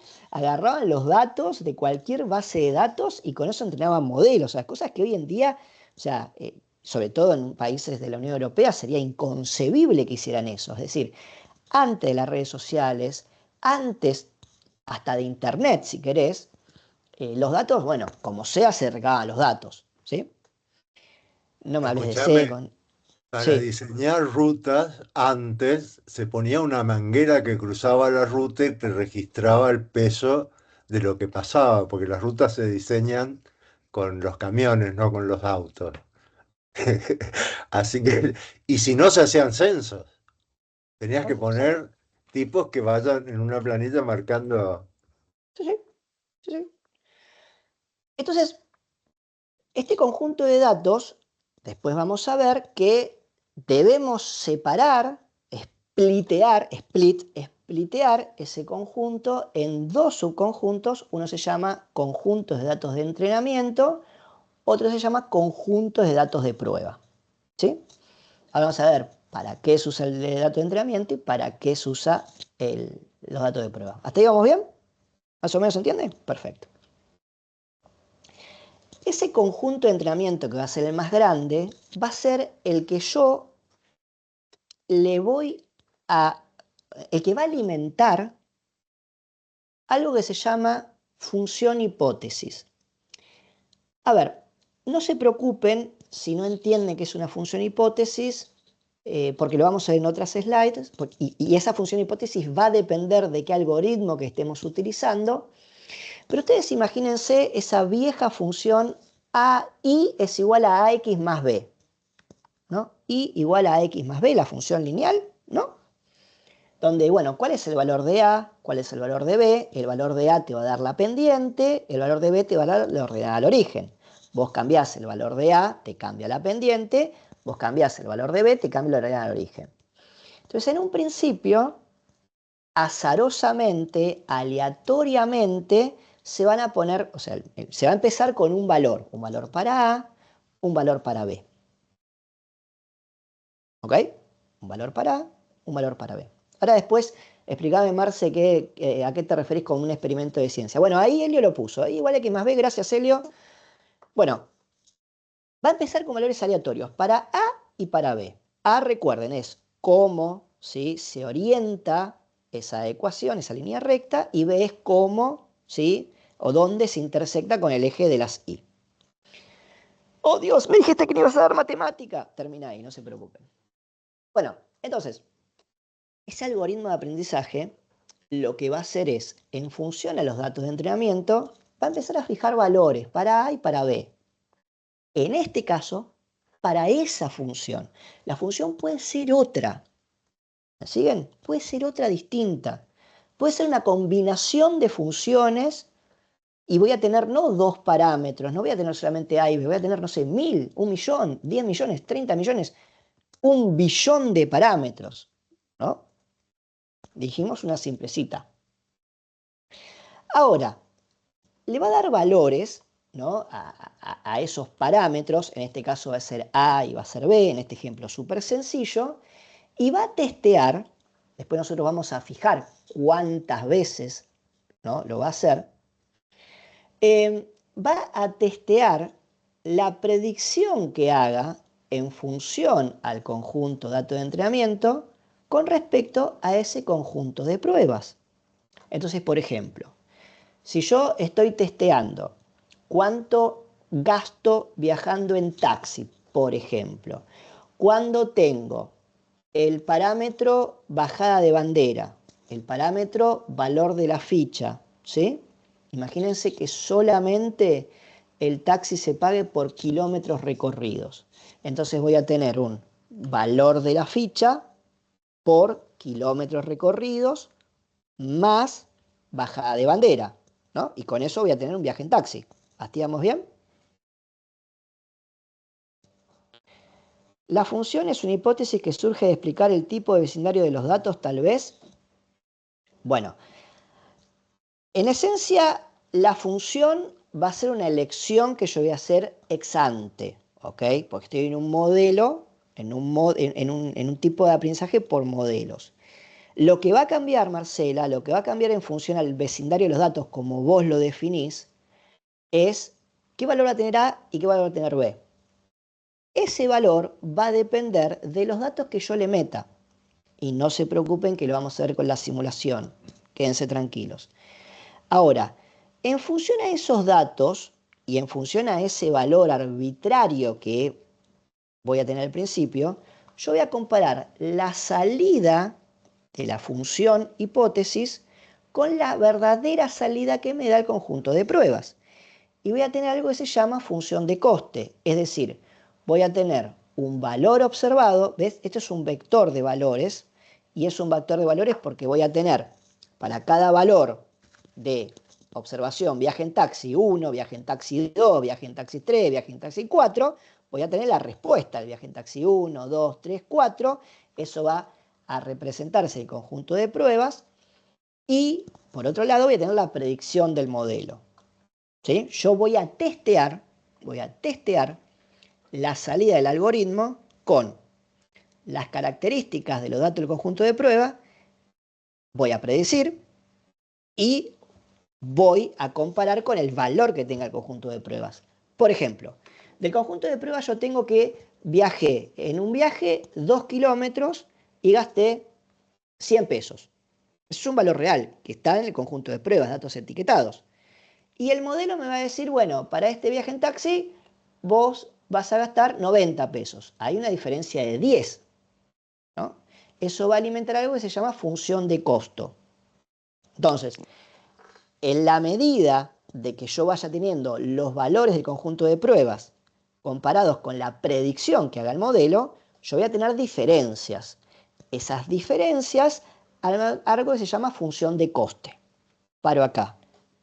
los datos de cualquier base de datos y con eso entrenaban modelos, o sea, cosas que hoy en día, o sea, sobre todo en países de la Unión Europea, sería inconcebible que hicieran eso. Es decir, antes de las redes sociales, antes hasta de Internet, si querés, los datos, bueno, como sea, se recababan los datos, ¿sí? No me hables de Escuchame, Secon. para Sí. diseñar rutas, antes se ponía una manguera que cruzaba la ruta y te registraba el peso de lo que pasaba, porque las rutas se diseñan con los camiones, no con los autos. Así que, y si no se hacían censos, tenías que poner tipos que vayan en una planilla marcando. Sí, sí, sí, sí. Entonces, este conjunto de datos, después vamos a ver que debemos separar, splitear ese conjunto en dos subconjuntos. Uno se llama conjuntos de datos de entrenamiento, otro se llama conjuntos de datos de prueba. ¿Sí? Ahora vamos a ver para qué se usa el dato de entrenamiento y para qué se usa los datos de prueba. ¿Hasta ahí vamos bien? ¿Más o menos se entiende? Perfecto. Ese conjunto de entrenamiento que va a ser el más grande va a ser el que yo le voy a... el que va a alimentar algo que se llama función hipótesis. A ver, no se preocupen si no entienden qué es una función hipótesis, porque lo vamos a ver en otras slides, y esa función hipótesis va a depender de qué algoritmo que estemos utilizando. Pero ustedes imagínense esa vieja función I es igual a AX más B, ¿no? I igual a AX más B, la función lineal, ¿no? Donde, bueno, ¿cuál es el valor de A? ¿Cuál es el valor de B? El valor de A te va a dar la pendiente, el valor de B te va a dar la ordenada al origen. Vos cambiás el valor de A, te cambia la pendiente, vos cambiás el valor de B, te cambia la ordenada al origen. Entonces, en un principio, azarosamente, aleatoriamente, se van a poner, o sea, se va a empezar con un valor para A, un valor para B. ¿Ok? Un valor para A, un valor para B. Ahora después, explícame, Marce, a qué te referís con un experimento de ciencia. Bueno, ahí Helio lo puso, ahí igual a X más B, gracias Helio. Bueno, va a empezar con valores aleatorios para A y para B. A, recuerden, es cómo, ¿sí?, se orienta esa ecuación, esa línea recta, y B es cómo, ¿sí?, o dónde se intersecta con el eje de las Y. ¡Oh, Dios! Me dijiste que no ibas a dar matemática. Termina ahí, no se preocupen. Bueno, entonces, ese algoritmo de aprendizaje lo que va a hacer es, en función a los datos de entrenamiento, va a empezar a fijar valores para A y para B. En este caso, para esa función. La función puede ser otra. ¿Me siguen? Puede ser otra distinta. Puede ser una combinación de funciones y voy a tener no dos parámetros, no voy a tener solamente A y B, voy a tener, no sé, 1000, 1 millón, 10 millones, 30 millones, 1 billón de parámetros, ¿no? Dijimos una simplecita. Ahora, le va a dar valores, ¿no?, a esos parámetros, en este caso va a ser A y va a ser B, en este ejemplo súper sencillo, y va a testear, después nosotros vamos a fijar cuántas veces, ¿no?, lo va a hacer, va a testear la predicción que haga en función al conjunto dato de entrenamiento con respecto a ese conjunto de pruebas. Entonces, por ejemplo, si yo estoy testeando cuánto gasto viajando en taxi, por ejemplo, cuando tengo el parámetro bajada de bandera, el parámetro valor de la ficha, ¿sí? Imagínense que solamente el taxi se pague por kilómetros recorridos. Entonces voy a tener un valor de la ficha por kilómetros recorridos más bajada de bandera, ¿no? Y con eso voy a tener un viaje en taxi. ¿Hasta vamos bien? La función es una hipótesis que surge de explicar el tipo de vecindario de los datos, tal vez. Bueno, en esencia, la función va a ser una elección que yo voy a hacer ex ante, ¿ok? Porque estoy en un modelo, en un tipo de aprendizaje por modelos. Lo que va a cambiar, Marcela, lo que va a cambiar en función al vecindario de los datos, como vos lo definís, es qué valor va a tener A y qué valor va a tener B. Ese valor va a depender de los datos que yo le meta. Y no se preocupen que lo vamos a ver con la simulación. Quédense tranquilos. Ahora, en función a esos datos y en función a ese valor arbitrario que voy a tener al principio, yo voy a comparar la salida de la función hipótesis con la verdadera salida que me da el conjunto de pruebas. y voy a tener algo que se llama función de coste. Es decir, voy a tener un valor observado, ¿ves? Esto es un vector de valores, y es un vector de valores porque voy a tener para cada valor de observación, viaje en taxi 1, viaje en taxi 2, viaje en taxi 3, viaje en taxi 4, voy a tener la respuesta del viaje en taxi 1, 2, 3, 4, eso va a representarse el conjunto de pruebas, y por otro lado voy a tener la predicción del modelo. ¿Sí? Yo voy a testear la salida del algoritmo con las características de los datos del conjunto de pruebas, voy a predecir y voy a comparar con el valor que tenga el conjunto de pruebas. Por ejemplo, del conjunto de pruebas yo tengo que viajé en un viaje 2 kilómetros y gasté 100 pesos. Es un valor real que está en el conjunto de pruebas, datos etiquetados. Y el modelo me va a decir, bueno, para este viaje en taxi vos vas a gastar 90 pesos. Hay una diferencia de 10, ¿no? Eso va a alimentar algo que se llama función de costo. Entonces, en la medida de que yo vaya teniendo los valores del conjunto de pruebas comparados con la predicción que haga el modelo, yo voy a tener diferencias. Esas diferencias, algo que se llama función de coste. Paro acá.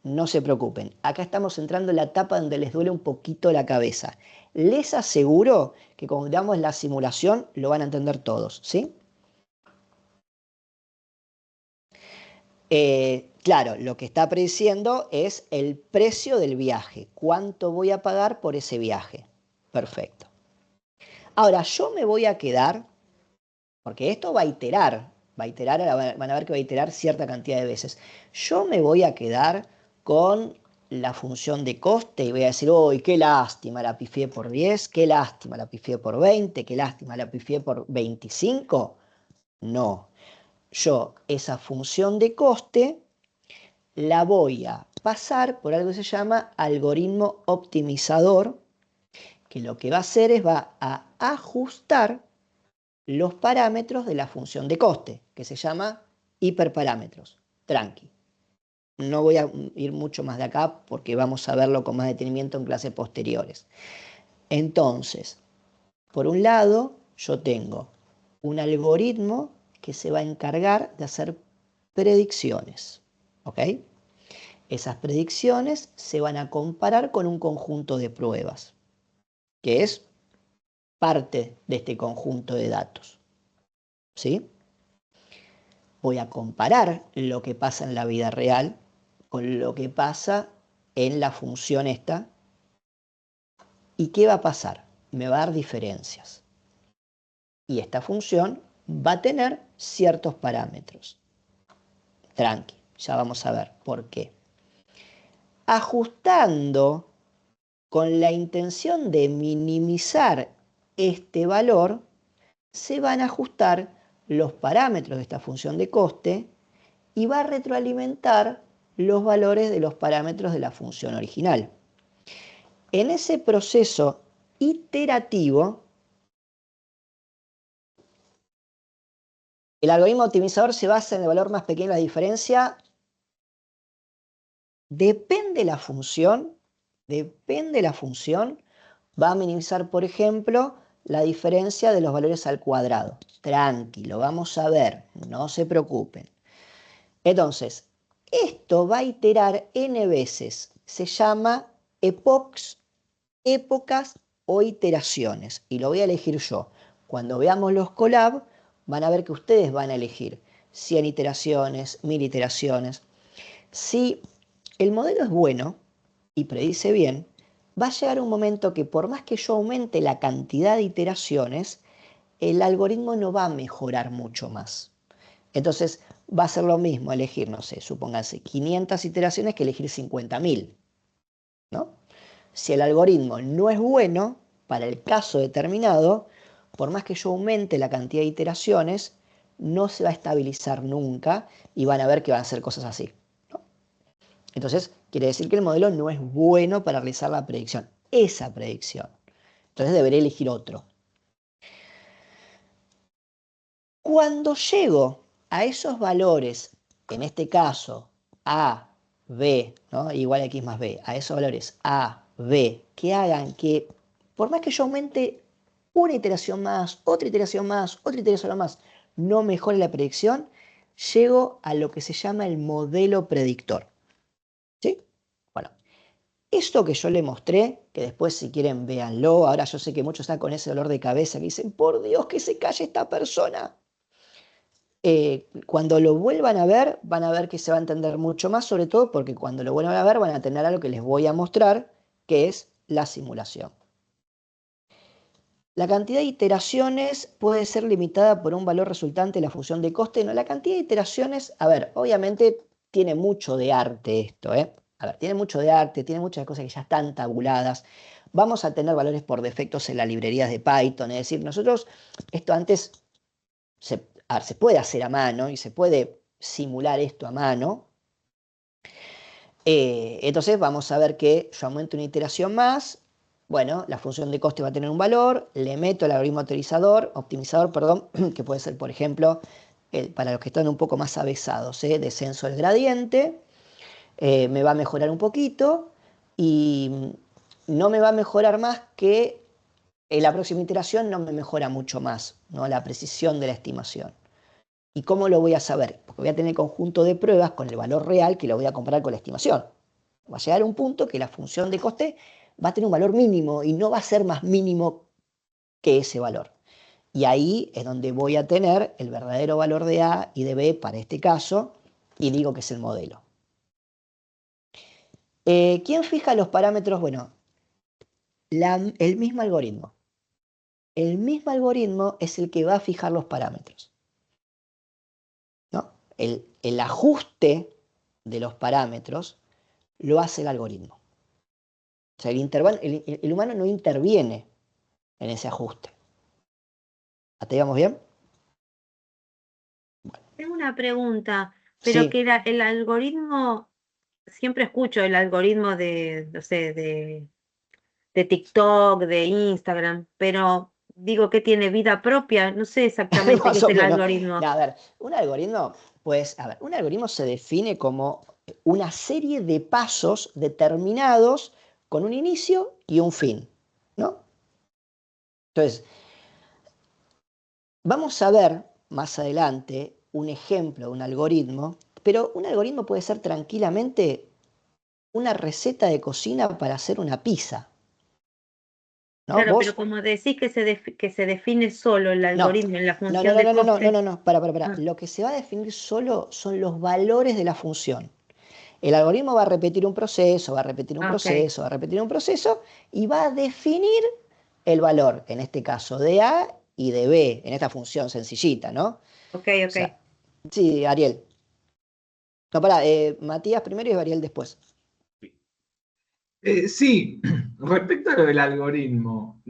No se preocupen, acá estamos entrando en la etapa donde les duele un poquito la cabeza. Les aseguro que cuando damos la simulación lo van a entender todos, ¿sí? Claro, lo que está prediciendo es el precio del viaje. ¿Cuánto voy a pagar por ese viaje? Perfecto. Ahora, yo me voy a quedar, porque esto va a iterar, ahora van a ver que va a iterar cierta cantidad de veces. Yo me voy a quedar con la función de coste y voy a decir, uy, qué lástima, la pifié por 10, qué lástima, la pifié por 20, qué lástima, la pifié por 25. No, yo esa función de coste la voy a pasar por algo que se llama algoritmo optimizador, que lo que va a hacer es va a ajustar los parámetros de la función de coste, que se llama hiperparámetros. Tranqui. No voy a ir mucho más de acá porque vamos a verlo con más detenimiento en clases posteriores. Entonces, por un lado, yo tengo un algoritmo que se va a encargar de hacer predicciones. ¿Ok? Esas predicciones se van a comparar con un conjunto de pruebas, que es parte de este conjunto de datos. ¿Sí? Voy a comparar lo que pasa en la vida real con lo que pasa en la función esta. ¿Y qué va a pasar? Me va a dar diferencias. Y esta función va a tener ciertos parámetros. Tranqui, ya vamos a ver por qué. Ajustando con la intención de minimizar este valor, se van a ajustar los parámetros de esta función de coste y va a retroalimentar los valores de los parámetros de la función original. En ese proceso iterativo, el algoritmo optimizador se basa en el valor más pequeño de la diferencia. Depende la función, va a minimizar, por ejemplo, la diferencia de los valores al cuadrado. Tranquilo, vamos a ver, no se preocupen. Entonces, esto va a iterar n veces. Se llama épocas o iteraciones. Y lo voy a elegir yo. Cuando veamos los collab, van a ver que ustedes van a elegir 100 iteraciones, 1000 iteraciones. Si el modelo es bueno y predice bien, va a llegar un momento que por más que yo aumente la cantidad de iteraciones, el algoritmo no va a mejorar mucho más. Entonces va a ser lo mismo elegir, no sé, supónganse 500 iteraciones que elegir 50.000, ¿no? Si el algoritmo no es bueno, para el caso determinado, por más que yo aumente la cantidad de iteraciones, no se va a estabilizar nunca y van a ver que van a hacer cosas así, ¿no? Entonces, quiere decir que el modelo no es bueno para realizar la predicción, esa predicción. Entonces debería elegir otro. Cuando llego a esos valores, en este caso a B, ¿no? Igual a X más B, a esos valores A, B, que hagan que, por más que yo aumente una iteración más, otra iteración más, otra iteración más, no mejore la predicción, llego a lo que se llama el modelo predictor. ¿Sí? Bueno, esto que yo le mostré, que después si quieren véanlo, ahora yo sé que muchos están con ese dolor de cabeza que dicen, por Dios, que se calle esta persona. Cuando lo vuelvan a ver, van a ver que se va a entender mucho más, sobre todo porque cuando lo vuelvan a ver van a tener algo que les voy a mostrar, que es la simulación. La cantidad de iteraciones puede ser limitada por un valor resultante de la función de coste. No, la cantidad de iteraciones, a ver, obviamente tiene mucho de arte esto, ¿eh? A ver, tiene mucho de arte, tiene muchas cosas que ya están tabuladas. Vamos a tener valores por defectos en las librerías de Python, es decir, nosotros esto antes se puede hacer a mano y se puede simular esto a mano. Entonces vamos a ver que yo aumento una iteración más. Bueno, la función de coste va a tener un valor, le meto el algoritmo optimizador, perdón, que puede ser, por ejemplo, para los que están un poco más avesados, descenso del gradiente, me va a mejorar un poquito y no me va a mejorar más que en la próxima iteración no me mejora mucho más, ¿no? La precisión de la estimación. ¿Y cómo lo voy a saber? Porque voy a tener el conjunto de pruebas con el valor real que lo voy a comparar con la estimación. Va a llegar a un punto que la función de coste va a tener un valor mínimo y no va a ser más mínimo que ese valor. Y ahí es donde voy a tener el verdadero valor de A y de B para este caso y digo que es el modelo. ¿Quién fija los parámetros? Bueno, el mismo algoritmo. El mismo algoritmo es el que va a fijar los parámetros, ¿no? El ajuste de los parámetros lo hace el algoritmo. O sea, el humano no interviene en ese ajuste. ¿Hasta ahí vamos bien? Bueno. Tengo una pregunta, pero Sí. que el algoritmo, siempre escucho el algoritmo de, no sé, de TikTok, de Instagram, pero digo que tiene vida propia, no sé exactamente qué Más es o el menos. algoritmo. No, a ver, un algoritmo, pues, a ver, un algoritmo se define como una serie de pasos determinados con un inicio y un fin, ¿no? Entonces, vamos a ver más adelante un ejemplo de un algoritmo, pero un algoritmo puede ser tranquilamente una receta de cocina para hacer una pizza, ¿no? Claro, pero Vos como decís que se define solo el no, algoritmo en la no, función no, de no, no, no, no, coste. no, no, para. Ah, Lo que se va a definir solo son los valores de la función. El algoritmo va a repetir un proceso, va a repetir un ok, proceso, va a repetir un proceso y va a definir el valor, en este caso de A y de B, en esta función sencillita, ¿no? ok, O ok. sea, sí, Ariel. No, pará, Matías primero y Ariel después. Sí, respecto a lo del algoritmo,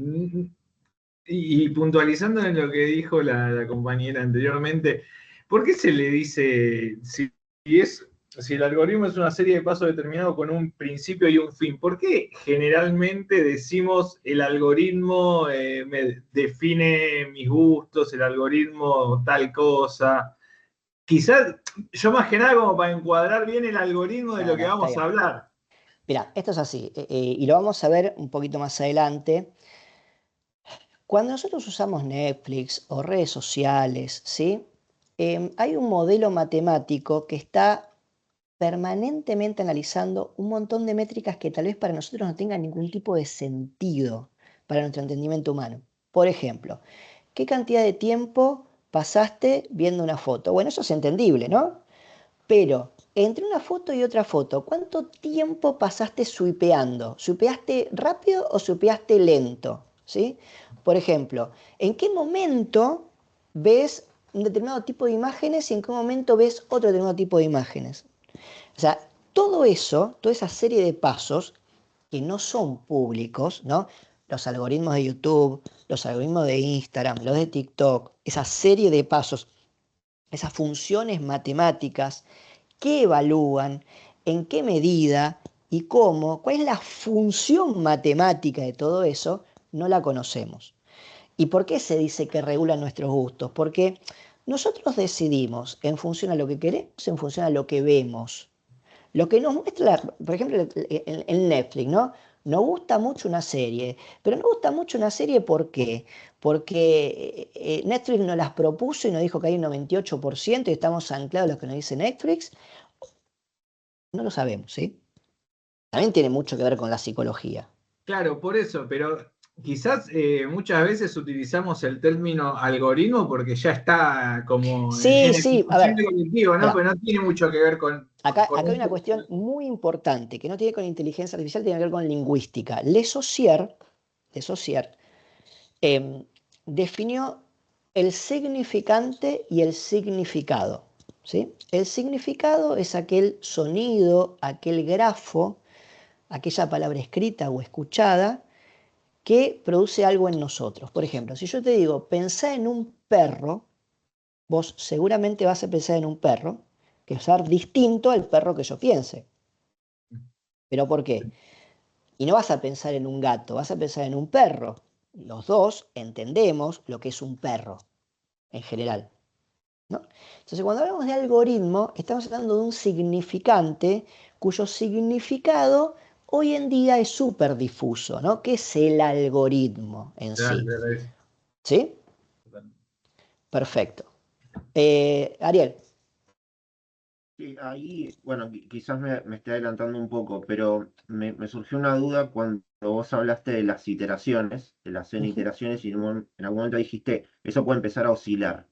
y puntualizando en lo que dijo la compañera anteriormente, ¿por qué se le dice, si el algoritmo es una serie de pasos determinados con un principio y un fin, ¿por qué generalmente decimos el algoritmo me define mis gustos, el algoritmo tal cosa? Quizás yo más que nada como para encuadrar bien el algoritmo de No, lo que no, está vamos a bien. hablar. Mira, esto es así, y lo vamos a ver un poquito más adelante. Cuando nosotros usamos Netflix o redes sociales, ¿sí? Hay un modelo matemático que está permanentemente analizando un montón de métricas que tal vez para nosotros no tengan ningún tipo de sentido para nuestro entendimiento humano. Por ejemplo, ¿qué cantidad de tiempo pasaste viendo una foto? Bueno, eso es entendible, ¿no? Pero entre una foto y otra foto, ¿cuánto tiempo pasaste swipeando? ¿Swipeaste rápido o swipeaste lento? ¿Sí? Por ejemplo, ¿en qué momento ves un determinado tipo de imágenes y en qué momento ves otro determinado tipo de imágenes? O sea, todo eso, toda esa serie de pasos que no son públicos, ¿no? Los algoritmos de YouTube, los algoritmos de Instagram, los de TikTok, esa serie de pasos, esas funciones matemáticas que evalúan, en qué medida y cómo, cuál es la función matemática de todo eso, no la conocemos. ¿Y por qué se dice que regulan nuestros gustos? Porque nosotros decidimos en función a lo que queremos, en función a lo que vemos. Lo que nos muestra, por ejemplo, el Netflix, ¿no? Nos gusta mucho una serie, pero nos gusta mucho una serie ¿por qué? Porque Netflix nos las propuso y nos dijo que hay un 98% y estamos anclados a lo que nos dice Netflix. No lo sabemos, ¿sí? También tiene mucho que ver con la psicología. Claro, por eso, pero quizás muchas veces utilizamos el término algoritmo porque ya está como Sí, en el sí, a ver, inconsciente colectivo, ¿no? mira, Pero no tiene mucho que ver con... acá hay una esto. cuestión muy importante que no tiene con inteligencia artificial, tiene que ver con lingüística. Le Saussure definió el significante y el significado, ¿sí? El significado es aquel sonido, aquel grafo, aquella palabra escrita o escuchada que produce algo en nosotros. Por ejemplo, si yo te digo, pensá en un perro, vos seguramente vas a pensar en un perro, que va a ser distinto al perro que yo piense. ¿Pero por qué? Y no vas a pensar en un gato, vas a pensar en un perro. Los dos entendemos lo que es un perro, en general, ¿no? Entonces, cuando hablamos de algoritmo, estamos hablando de un significante cuyo significado hoy en día es súper difuso, ¿no? ¿Qué es el algoritmo en Claro, sí? claro, eso. ¿Sí? Perfecto. Ariel. Sí, ahí, bueno, quizás me esté adelantando un poco, pero me surgió una duda cuando vos hablaste de las iteraciones, de las N Ujú. iteraciones, y en algún momento dijiste, eso puede empezar a oscilar.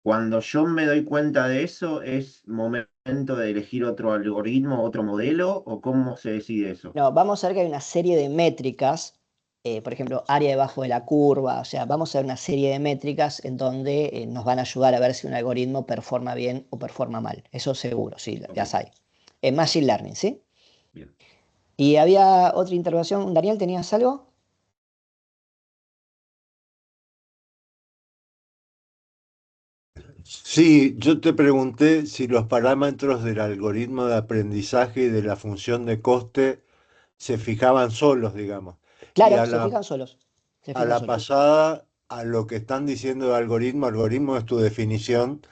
Cuando yo me doy cuenta de eso, ¿es momento de elegir otro algoritmo, otro modelo, o cómo se decide eso? No, vamos a ver que hay una serie de métricas, por ejemplo, área debajo de la curva, o sea, vamos a ver una serie de métricas en donde nos van a ayudar a ver si un algoritmo performa bien o performa mal. Eso seguro, sí, Ok, las hay. En Machine Learning, ¿sí? bien. Y había otra interrogación. Daniel, ¿tenías algo? Sí, yo te pregunté si los parámetros del algoritmo de aprendizaje y de la función de coste se fijaban solos, digamos. Y Claro, se fijan solos. Se a fijan la solos. pasada, a lo que están diciendo de algoritmo, algoritmo es tu definición,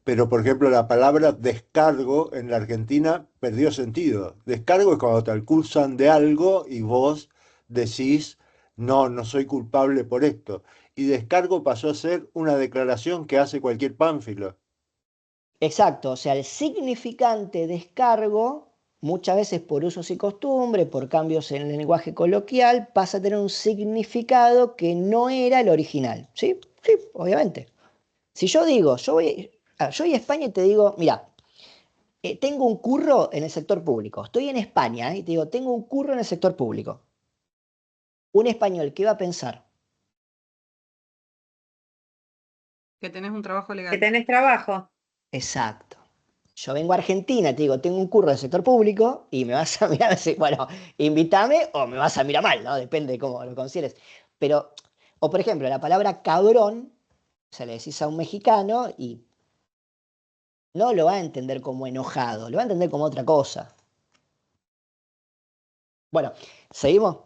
pero por ejemplo la palabra descargo en la Argentina perdió sentido. Descargo es cuando te acusan de algo y vos decís, no, no soy culpable por esto. Y descargo pasó a ser una declaración que hace cualquier pánfilo. Exacto, o sea, el significante descargo, muchas veces por usos y costumbres, por cambios en el lenguaje coloquial, pasa a tener un significado que no era el original. ¿Sí? Sí, obviamente. Si yo digo, yo voy a España y te digo, mira, tengo un curro en el sector público. Estoy en España y te digo, tengo un curro en el sector público. Un español, ¿qué va a pensar? Que tenés un trabajo Que legal. tenés trabajo. Exacto. Yo vengo a Argentina, te digo, tengo un curro del sector público y me vas a mirar así, bueno, invítame o me vas a mirar mal, ¿no? Depende de cómo lo consideres. Pero, o por ejemplo, la palabra cabrón, se le decís a un mexicano y no lo va a entender como enojado, lo va a entender como otra cosa. Bueno, ¿seguimos?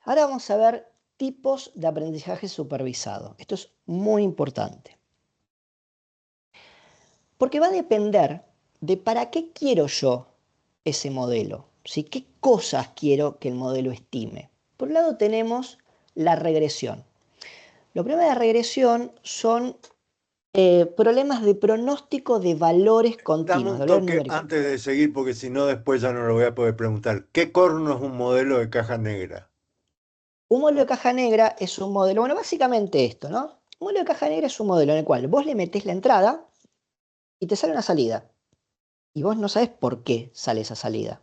Ahora vamos a ver tipos de aprendizaje supervisado. Esto es muy importante. Porque va a depender de para qué quiero yo ese modelo, ¿sí? ¿Qué cosas quiero que el modelo estime? Por un lado tenemos la regresión. Lo primero de la regresión son problemas de pronóstico de valores Dame continuos, de un valores toque numéricos. antes de seguir, porque si no después ya no lo voy a poder preguntar. ¿Qué corno es un modelo de caja negra? Un modelo de caja negra es un modelo, bueno, básicamente esto, ¿no? Un modelo de caja negra es un modelo en el cual vos le metés la entrada y te sale una salida. Y vos no sabés por qué sale esa salida,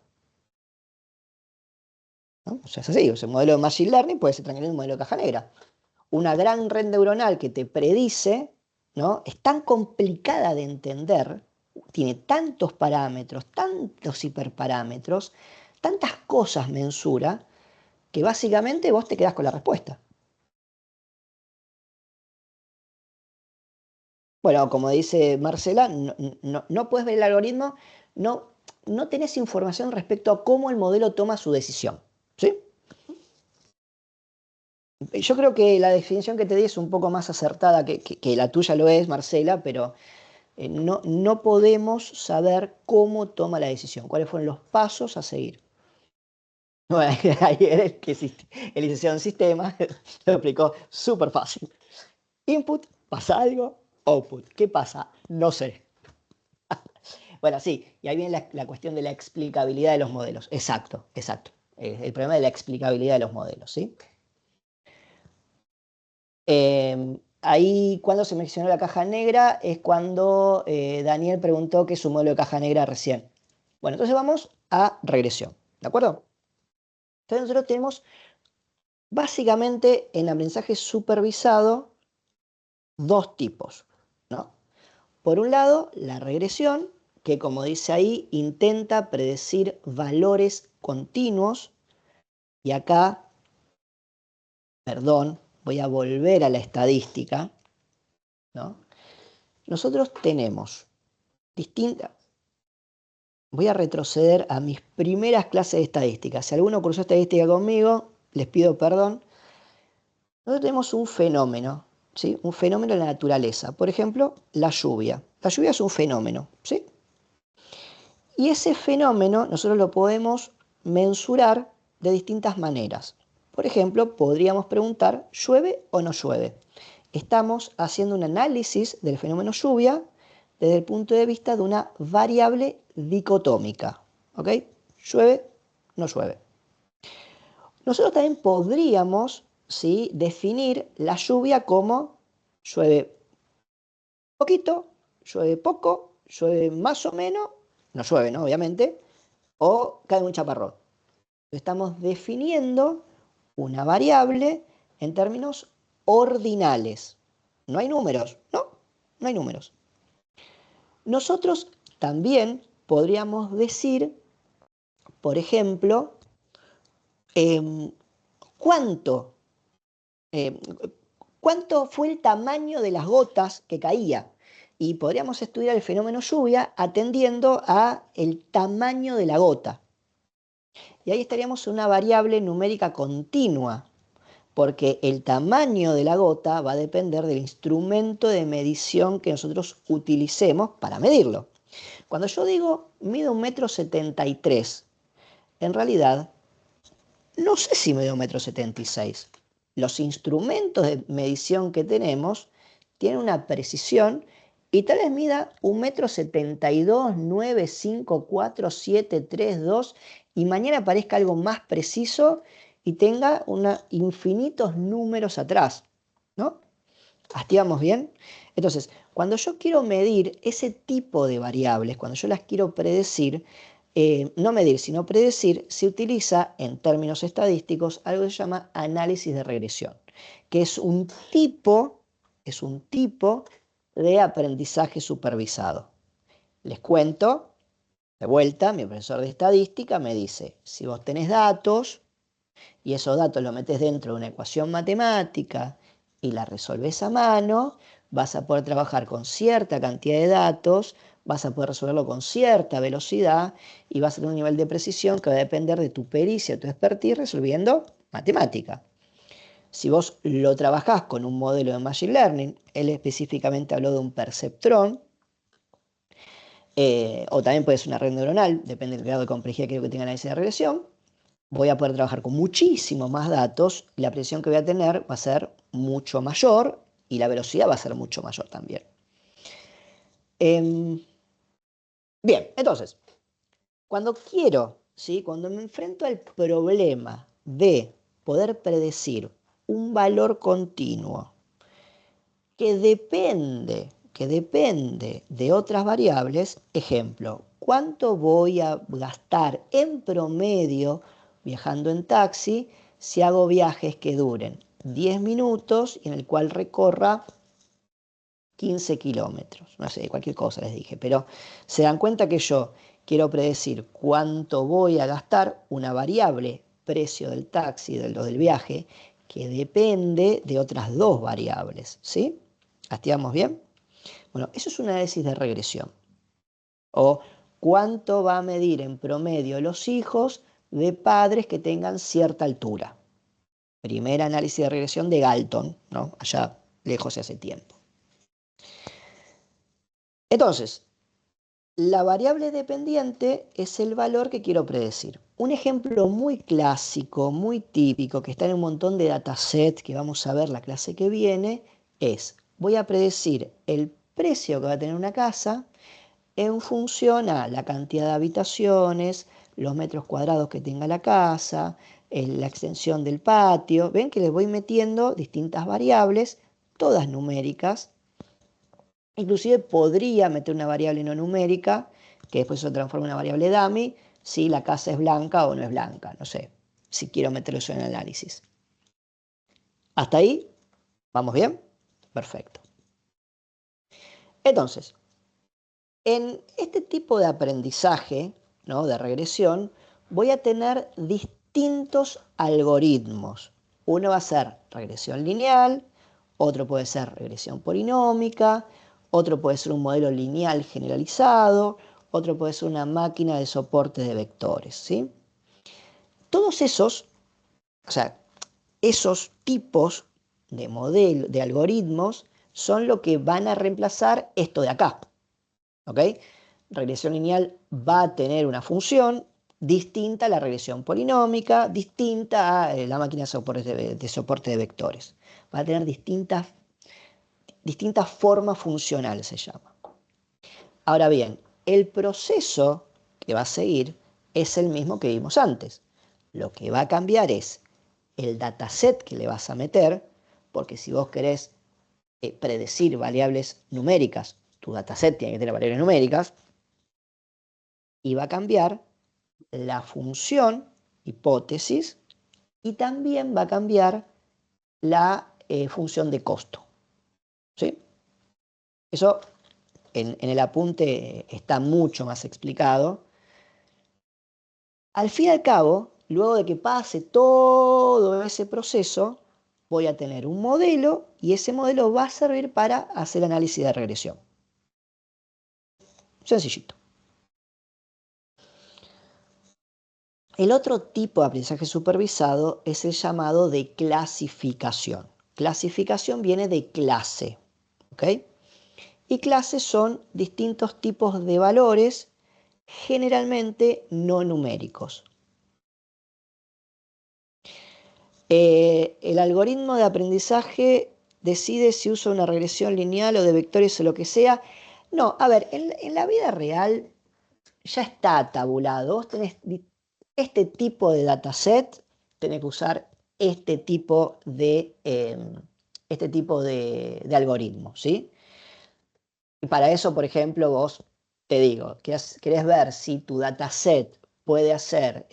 ¿no? O sea, es así, o sea, un modelo de Machine Learning puede ser tranquilamente un modelo de caja negra. Una gran red neuronal que te predice, ¿no? Es tan complicada de entender, tiene tantos parámetros, tantos hiperparámetros, tantas cosas mensura, que básicamente vos te quedás con la respuesta. Bueno, como dice Marcela, no puedes ver el algoritmo, no, no tenés información respecto a cómo el modelo toma su decisión. ¿Sí? Yo creo que la definición que te di es un poco más acertada que la tuya lo es, Marcela, pero no podemos saber cómo toma la decisión, cuáles fueron los pasos a seguir. Bueno, ayer el licenciado en sistemas lo explicó súper fácil. Input, pasa algo, output. ¿Qué pasa? No sé. Bueno, sí, y ahí viene la cuestión de la explicabilidad de los modelos. Exacto, exacto. El problema de la explicabilidad de los modelos, ¿sí? Ahí cuando se mencionó la caja negra es cuando Daniel preguntó qué es un modelo de caja negra recién. Bueno, entonces vamos a regresión, ¿de acuerdo? Entonces nosotros tenemos básicamente en aprendizaje supervisado dos tipos, ¿no? Por un lado, la regresión, que como dice ahí, intenta predecir valores continuos. Y acá, perdón, voy a volver a la estadística, ¿no? Nosotros tenemos distintas... Voy a retroceder a mis primeras clases de estadística. Si alguno cursó estadística conmigo, les pido perdón. Nosotros tenemos un fenómeno, ¿sí? Un fenómeno de la naturaleza. Por ejemplo, la lluvia. La lluvia es un fenómeno, ¿sí? Y ese fenómeno nosotros lo podemos mensurar de distintas maneras. Por ejemplo, podríamos preguntar, ¿llueve o no llueve? Estamos haciendo un análisis del fenómeno lluvia desde el punto de vista de una variable dicotómica. ¿Ok? ¿Llueve? No llueve. Nosotros también podríamos, ¿sí?, definir la lluvia como llueve poquito, llueve poco, llueve más o menos, no llueve, ¿no? Obviamente, o cae un chaparrón. Estamos definiendo una variable en términos ordinales. No hay números, no hay números. Nosotros también podríamos decir, por ejemplo, cuánto fue el tamaño de las gotas que caía. Y podríamos estudiar el fenómeno lluvia atendiendo a el tamaño de la gota. Y ahí estaríamos en una variable numérica continua, porque el tamaño de la gota va a depender del instrumento de medición que nosotros utilicemos para medirlo. Cuando yo digo mido 1,73 m, en realidad no sé si mido 1,76 m. Los instrumentos de medición que tenemos tienen una precisión y tal vez mida 1,72 m, 9, 5, 4, 7, 3, 2 y mañana aparezca algo más preciso y tenga infinitos números atrás, ¿no? ¿Hasta vamos bien? Entonces, cuando yo quiero medir ese tipo de variables, cuando yo las quiero predecir, no medir, sino predecir, se utiliza en términos estadísticos algo que se llama análisis de regresión, que es un tipo de aprendizaje supervisado. Les cuento, de vuelta, mi profesor de estadística me dice, si vos tenés datos y esos datos los metés dentro de una ecuación matemática y la resolvés a mano, vas a poder trabajar con cierta cantidad de datos, vas a poder resolverlo con cierta velocidad y vas a tener un nivel de precisión que va a depender de tu pericia, tu expertise resolviendo matemática. Si vos lo trabajás con un modelo de Machine Learning, él específicamente habló de un perceptrón, o también puede ser una red neuronal, depende del grado de complejidad que tenga la análisis de regresión, voy a poder trabajar con muchísimos más datos y la precisión que voy a tener va a ser mucho mayor y la velocidad va a ser mucho mayor también. Bien, entonces, cuando me enfrento al problema de poder predecir un valor continuo que depende de otras variables, ejemplo, ¿cuánto voy a gastar en promedio viajando en taxi si hago viajes que duren 10 minutos y en el cual recorra 15 kilómetros? No sé, cualquier cosa les dije, pero se dan cuenta que yo quiero predecir cuánto voy a gastar, una variable, precio del taxi, del viaje, que depende de otras dos variables, ¿sí? ¿Hasta vamos bien? Bueno, eso es un análisis de regresión. O cuánto va a medir en promedio los hijos de padres que tengan cierta altura. Primer análisis de regresión de Galton, ¿no? Allá lejos hace tiempo. Entonces, la variable dependiente es el valor que quiero predecir. Un ejemplo muy clásico, muy típico, que está en un montón de datasets que vamos a ver la clase que viene, es, voy a predecir el precio que va a tener una casa en función a la cantidad de habitaciones, los metros cuadrados que tenga la casa, la extensión del patio. Ven que les voy metiendo distintas variables, todas numéricas. Inclusive podría meter una variable no numérica, que después se transforma en una variable dummy, si la casa es blanca o no es blanca. No sé, si quiero meterlo eso en el análisis. ¿Hasta ahí? ¿Vamos bien? Perfecto. Entonces, en este tipo de aprendizaje, ¿no?, de regresión, voy a tener distintos algoritmos. Uno va a ser regresión lineal, otro puede ser regresión polinómica, otro puede ser un modelo lineal generalizado, otro puede ser una máquina de soporte de vectores, ¿sí? Todos esos, o sea, esos tipos de algoritmos son lo que van a reemplazar esto de acá. ¿Ok? Regresión lineal va a tener una función distinta a la regresión polinómica, distinta a la máquina de soporte de vectores. Va a tener distintas formas funcionales, se llama. Ahora bien, el proceso que va a seguir es el mismo que vimos antes. Lo que va a cambiar es el dataset que le vas a meter, porque si vos querés predecir variables numéricas, tu dataset tiene que tener variables numéricas, y va a cambiar la función hipótesis y también va a cambiar la función de costo. ¿Sí? Eso en el apunte está mucho más explicado. Al fin y al cabo, luego de que pase todo ese proceso, voy a tener un modelo y ese modelo va a servir para hacer análisis de regresión. Sencillito. El otro tipo de aprendizaje supervisado es el llamado de clasificación. Clasificación viene de clase, ¿ok? Y clases son distintos tipos de valores, generalmente no numéricos. El algoritmo de aprendizaje decide si usa una regresión lineal o de vectores o lo que sea. No, a ver, en la vida real ya está tabulado. Vos tenés este tipo de dataset, tenés que usar este tipo de algoritmo, ¿sí? Y para eso, por ejemplo, vos, te digo, querés ver si tu dataset puede ser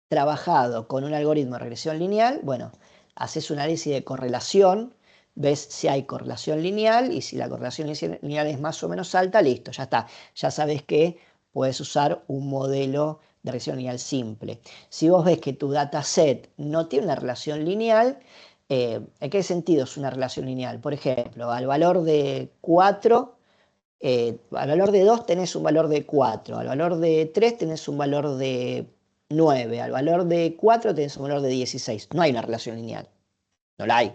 trabajado con un algoritmo de regresión lineal, bueno, haces un análisis de correlación, ves si hay correlación lineal y si la correlación lineal es más o menos alta, listo, ya está. Ya sabes que puedes usar un modelo de regresión lineal simple. Si vos ves que tu dataset no tiene una relación lineal, ¿en qué sentido es una relación lineal? Por ejemplo, al valor de 4, al valor de 2 tenés un valor de 4, al valor de 3 tenés un valor de 9, al valor de 4 tenés un valor de 16. No hay una relación lineal, no la hay.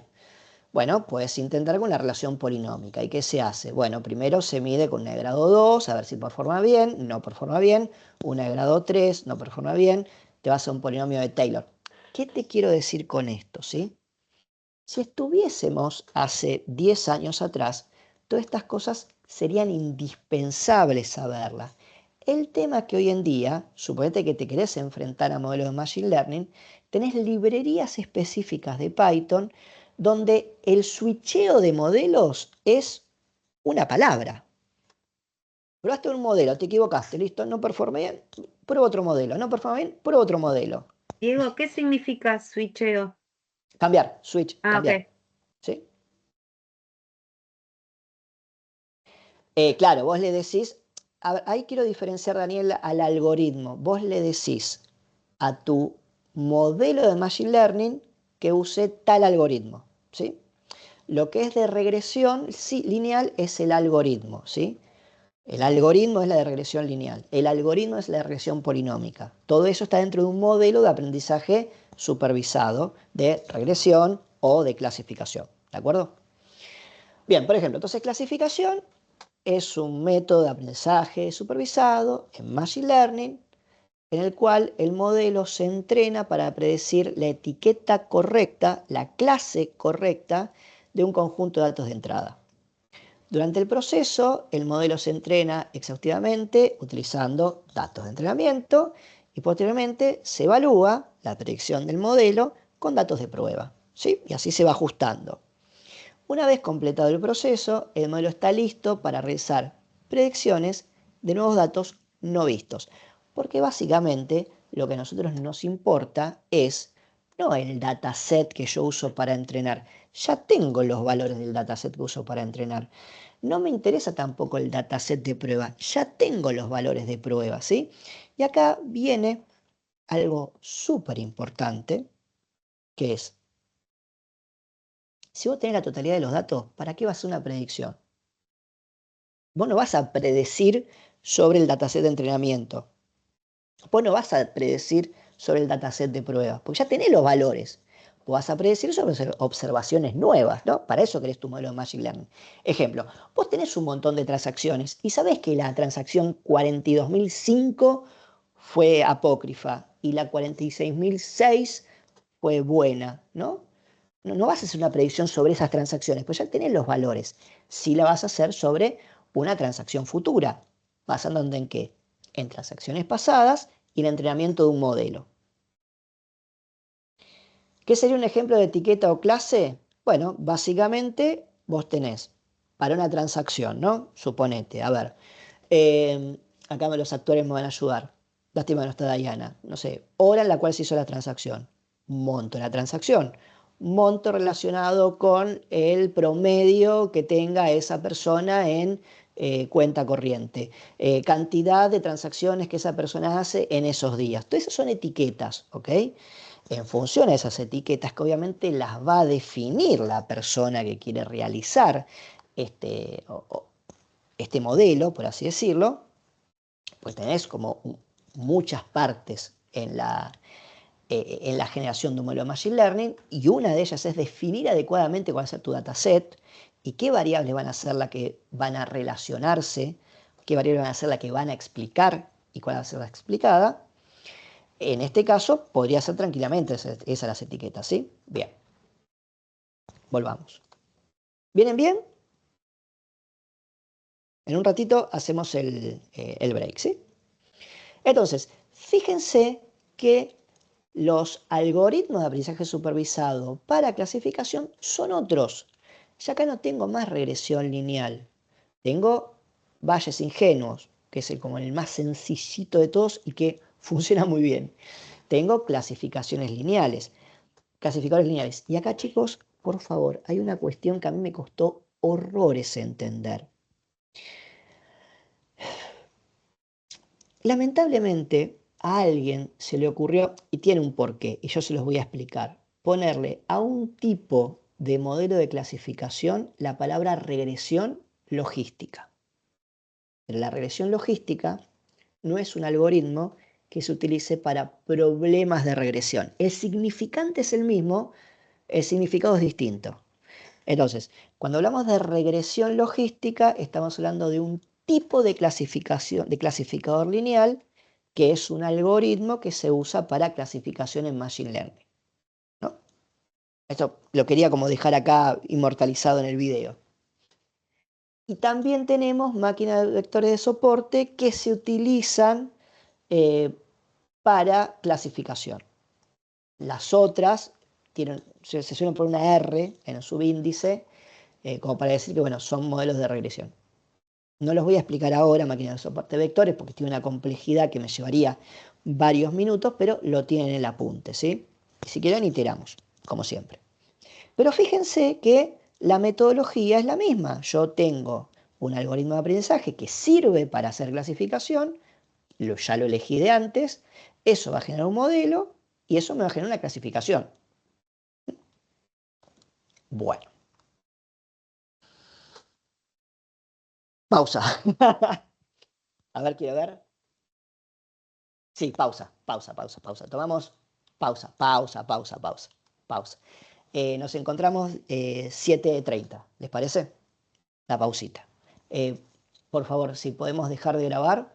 Bueno, puedes intentar con la relación polinómica. ¿Y qué se hace? Bueno, primero se mide con una de grado 2, a ver si performa bien, no performa bien, una de grado 3, no performa bien, te vas a un polinomio de Taylor. ¿Qué te quiero decir con esto, sí? Si estuviésemos hace 10 años atrás, todas estas cosas serían indispensables saberlas. El tema es que hoy en día, suponete que te querés enfrentar a modelos de Machine Learning, tenés librerías específicas de Python donde el switcheo de modelos es una palabra. Probaste un modelo, te equivocaste, listo, no performa bien, prueba otro modelo, no performa bien, prueba otro modelo. Diego, ¿qué significa switcheo? Cambiar, switch, cambiar. Ok. ¿Sí? Claro, vos le decís, ahí quiero diferenciar, Daniel, al algoritmo. Vos le decís a tu modelo de Machine Learning que use tal algoritmo, ¿sí? Lo que es de regresión lineal es el algoritmo, ¿sí? El algoritmo es la de regresión lineal. El algoritmo es la de regresión polinómica. Todo eso está dentro de un modelo de aprendizaje supervisado de regresión o de clasificación. ¿De acuerdo? Bien, por ejemplo, entonces clasificación es un método de aprendizaje supervisado en Machine Learning en el cual el modelo se entrena para predecir la etiqueta correcta, la clase correcta de un conjunto de datos de entrada. Durante el proceso, el modelo se entrena exhaustivamente utilizando datos de entrenamiento y posteriormente se evalúa la predicción del modelo con datos de prueba, ¿sí? Y así se va ajustando. Una vez completado el proceso, el modelo está listo para realizar predicciones de nuevos datos no vistos, porque básicamente lo que a nosotros nos importa es no el dataset que yo uso para entrenar. Ya tengo los valores del dataset que uso para entrenar. No me interesa tampoco el dataset de prueba. Ya tengo los valores de prueba, ¿sí? Y acá viene algo súper importante, que es, si vos tenés la totalidad de los datos, ¿para qué vas a hacer una predicción? Vos no vas a predecir sobre el dataset de entrenamiento. Vos no vas a predecir sobre el dataset de prueba, porque ya tenés los valores. Vos vas a predecir sobre observaciones nuevas, ¿no? Para eso querés tu modelo de Machine Learning. Ejemplo, vos tenés un montón de transacciones y sabés que la transacción 42.005 fue apócrifa y la 46.006 fue buena, ¿no? No vas a hacer una predicción sobre esas transacciones, pues ya tenés los valores. Sí la vas a hacer sobre una transacción futura, basándote en qué? En transacciones pasadas y el entrenamiento de un modelo. ¿Qué sería un ejemplo de etiqueta o clase? Bueno, básicamente vos tenés para una transacción, ¿no? Suponete, a ver, acá los actores me van a ayudar. Lástima que no está Diana. No sé, hora en la cual se hizo la transacción. Monto de la transacción. Monto relacionado con el promedio que tenga esa persona en cuenta corriente. Cantidad de transacciones que esa persona hace en esos días. Todas esas son etiquetas, ¿ok? En función a esas etiquetas que obviamente las va a definir la persona que quiere realizar este modelo, por así decirlo, pues tenés como muchas partes en la generación de un modelo de Machine Learning y una de ellas es definir adecuadamente cuál va a ser tu dataset y qué variables van a ser las que van a relacionarse, qué variables van a ser las que van a explicar y cuál va a ser la explicada. En este caso, podría ser tranquilamente esas las etiquetas, ¿sí? Bien. Volvamos. ¿Vienen bien? En un ratito hacemos el break, ¿sí? Entonces, fíjense que los algoritmos de aprendizaje supervisado para clasificación son otros. Ya acá no tengo más regresión lineal. Tengo valles ingenuos, que es como el más sencillito de todos y que funciona muy bien. Tengo clasificaciones lineales, clasificadores lineales. Y acá, chicos, por favor, hay una cuestión que a mí me costó horrores entender. Lamentablemente, a alguien se le ocurrió, y tiene un porqué, y yo se los voy a explicar, ponerle a un tipo de modelo de clasificación la palabra regresión logística. Pero la regresión logística no es un algoritmo que se utilice para problemas de regresión. El significante es el mismo, el significado es distinto. Entonces, cuando hablamos de regresión logística, estamos hablando de un tipo de clasificación, de clasificador lineal, que es un algoritmo que se usa para clasificación en Machine Learning, ¿no? Esto lo quería como dejar acá inmortalizado en el video. Y también tenemos máquinas de vectores de soporte que se utilizan para clasificación. Las otras se suelen poner una R en el subíndice, como para decir que bueno, son modelos de regresión. No los voy a explicar ahora, máquinas de soporte de vectores, porque tiene una complejidad que me llevaría varios minutos, pero lo tienen en el apunte, ¿sí? Y si quieren, iteramos, como siempre. Pero fíjense que la metodología es la misma. Yo tengo un algoritmo de aprendizaje que sirve para hacer clasificación, ya lo elegí de antes, eso va a generar un modelo y eso me va a generar una clasificación. Bueno. Pausa. A ver, quiero ver. Sí, pausa. Tomamos Pausa, pausa, pausa, pausa, pausa. Nos encontramos 7:30, ¿les parece? La pausita. Por favor, si podemos dejar de grabar.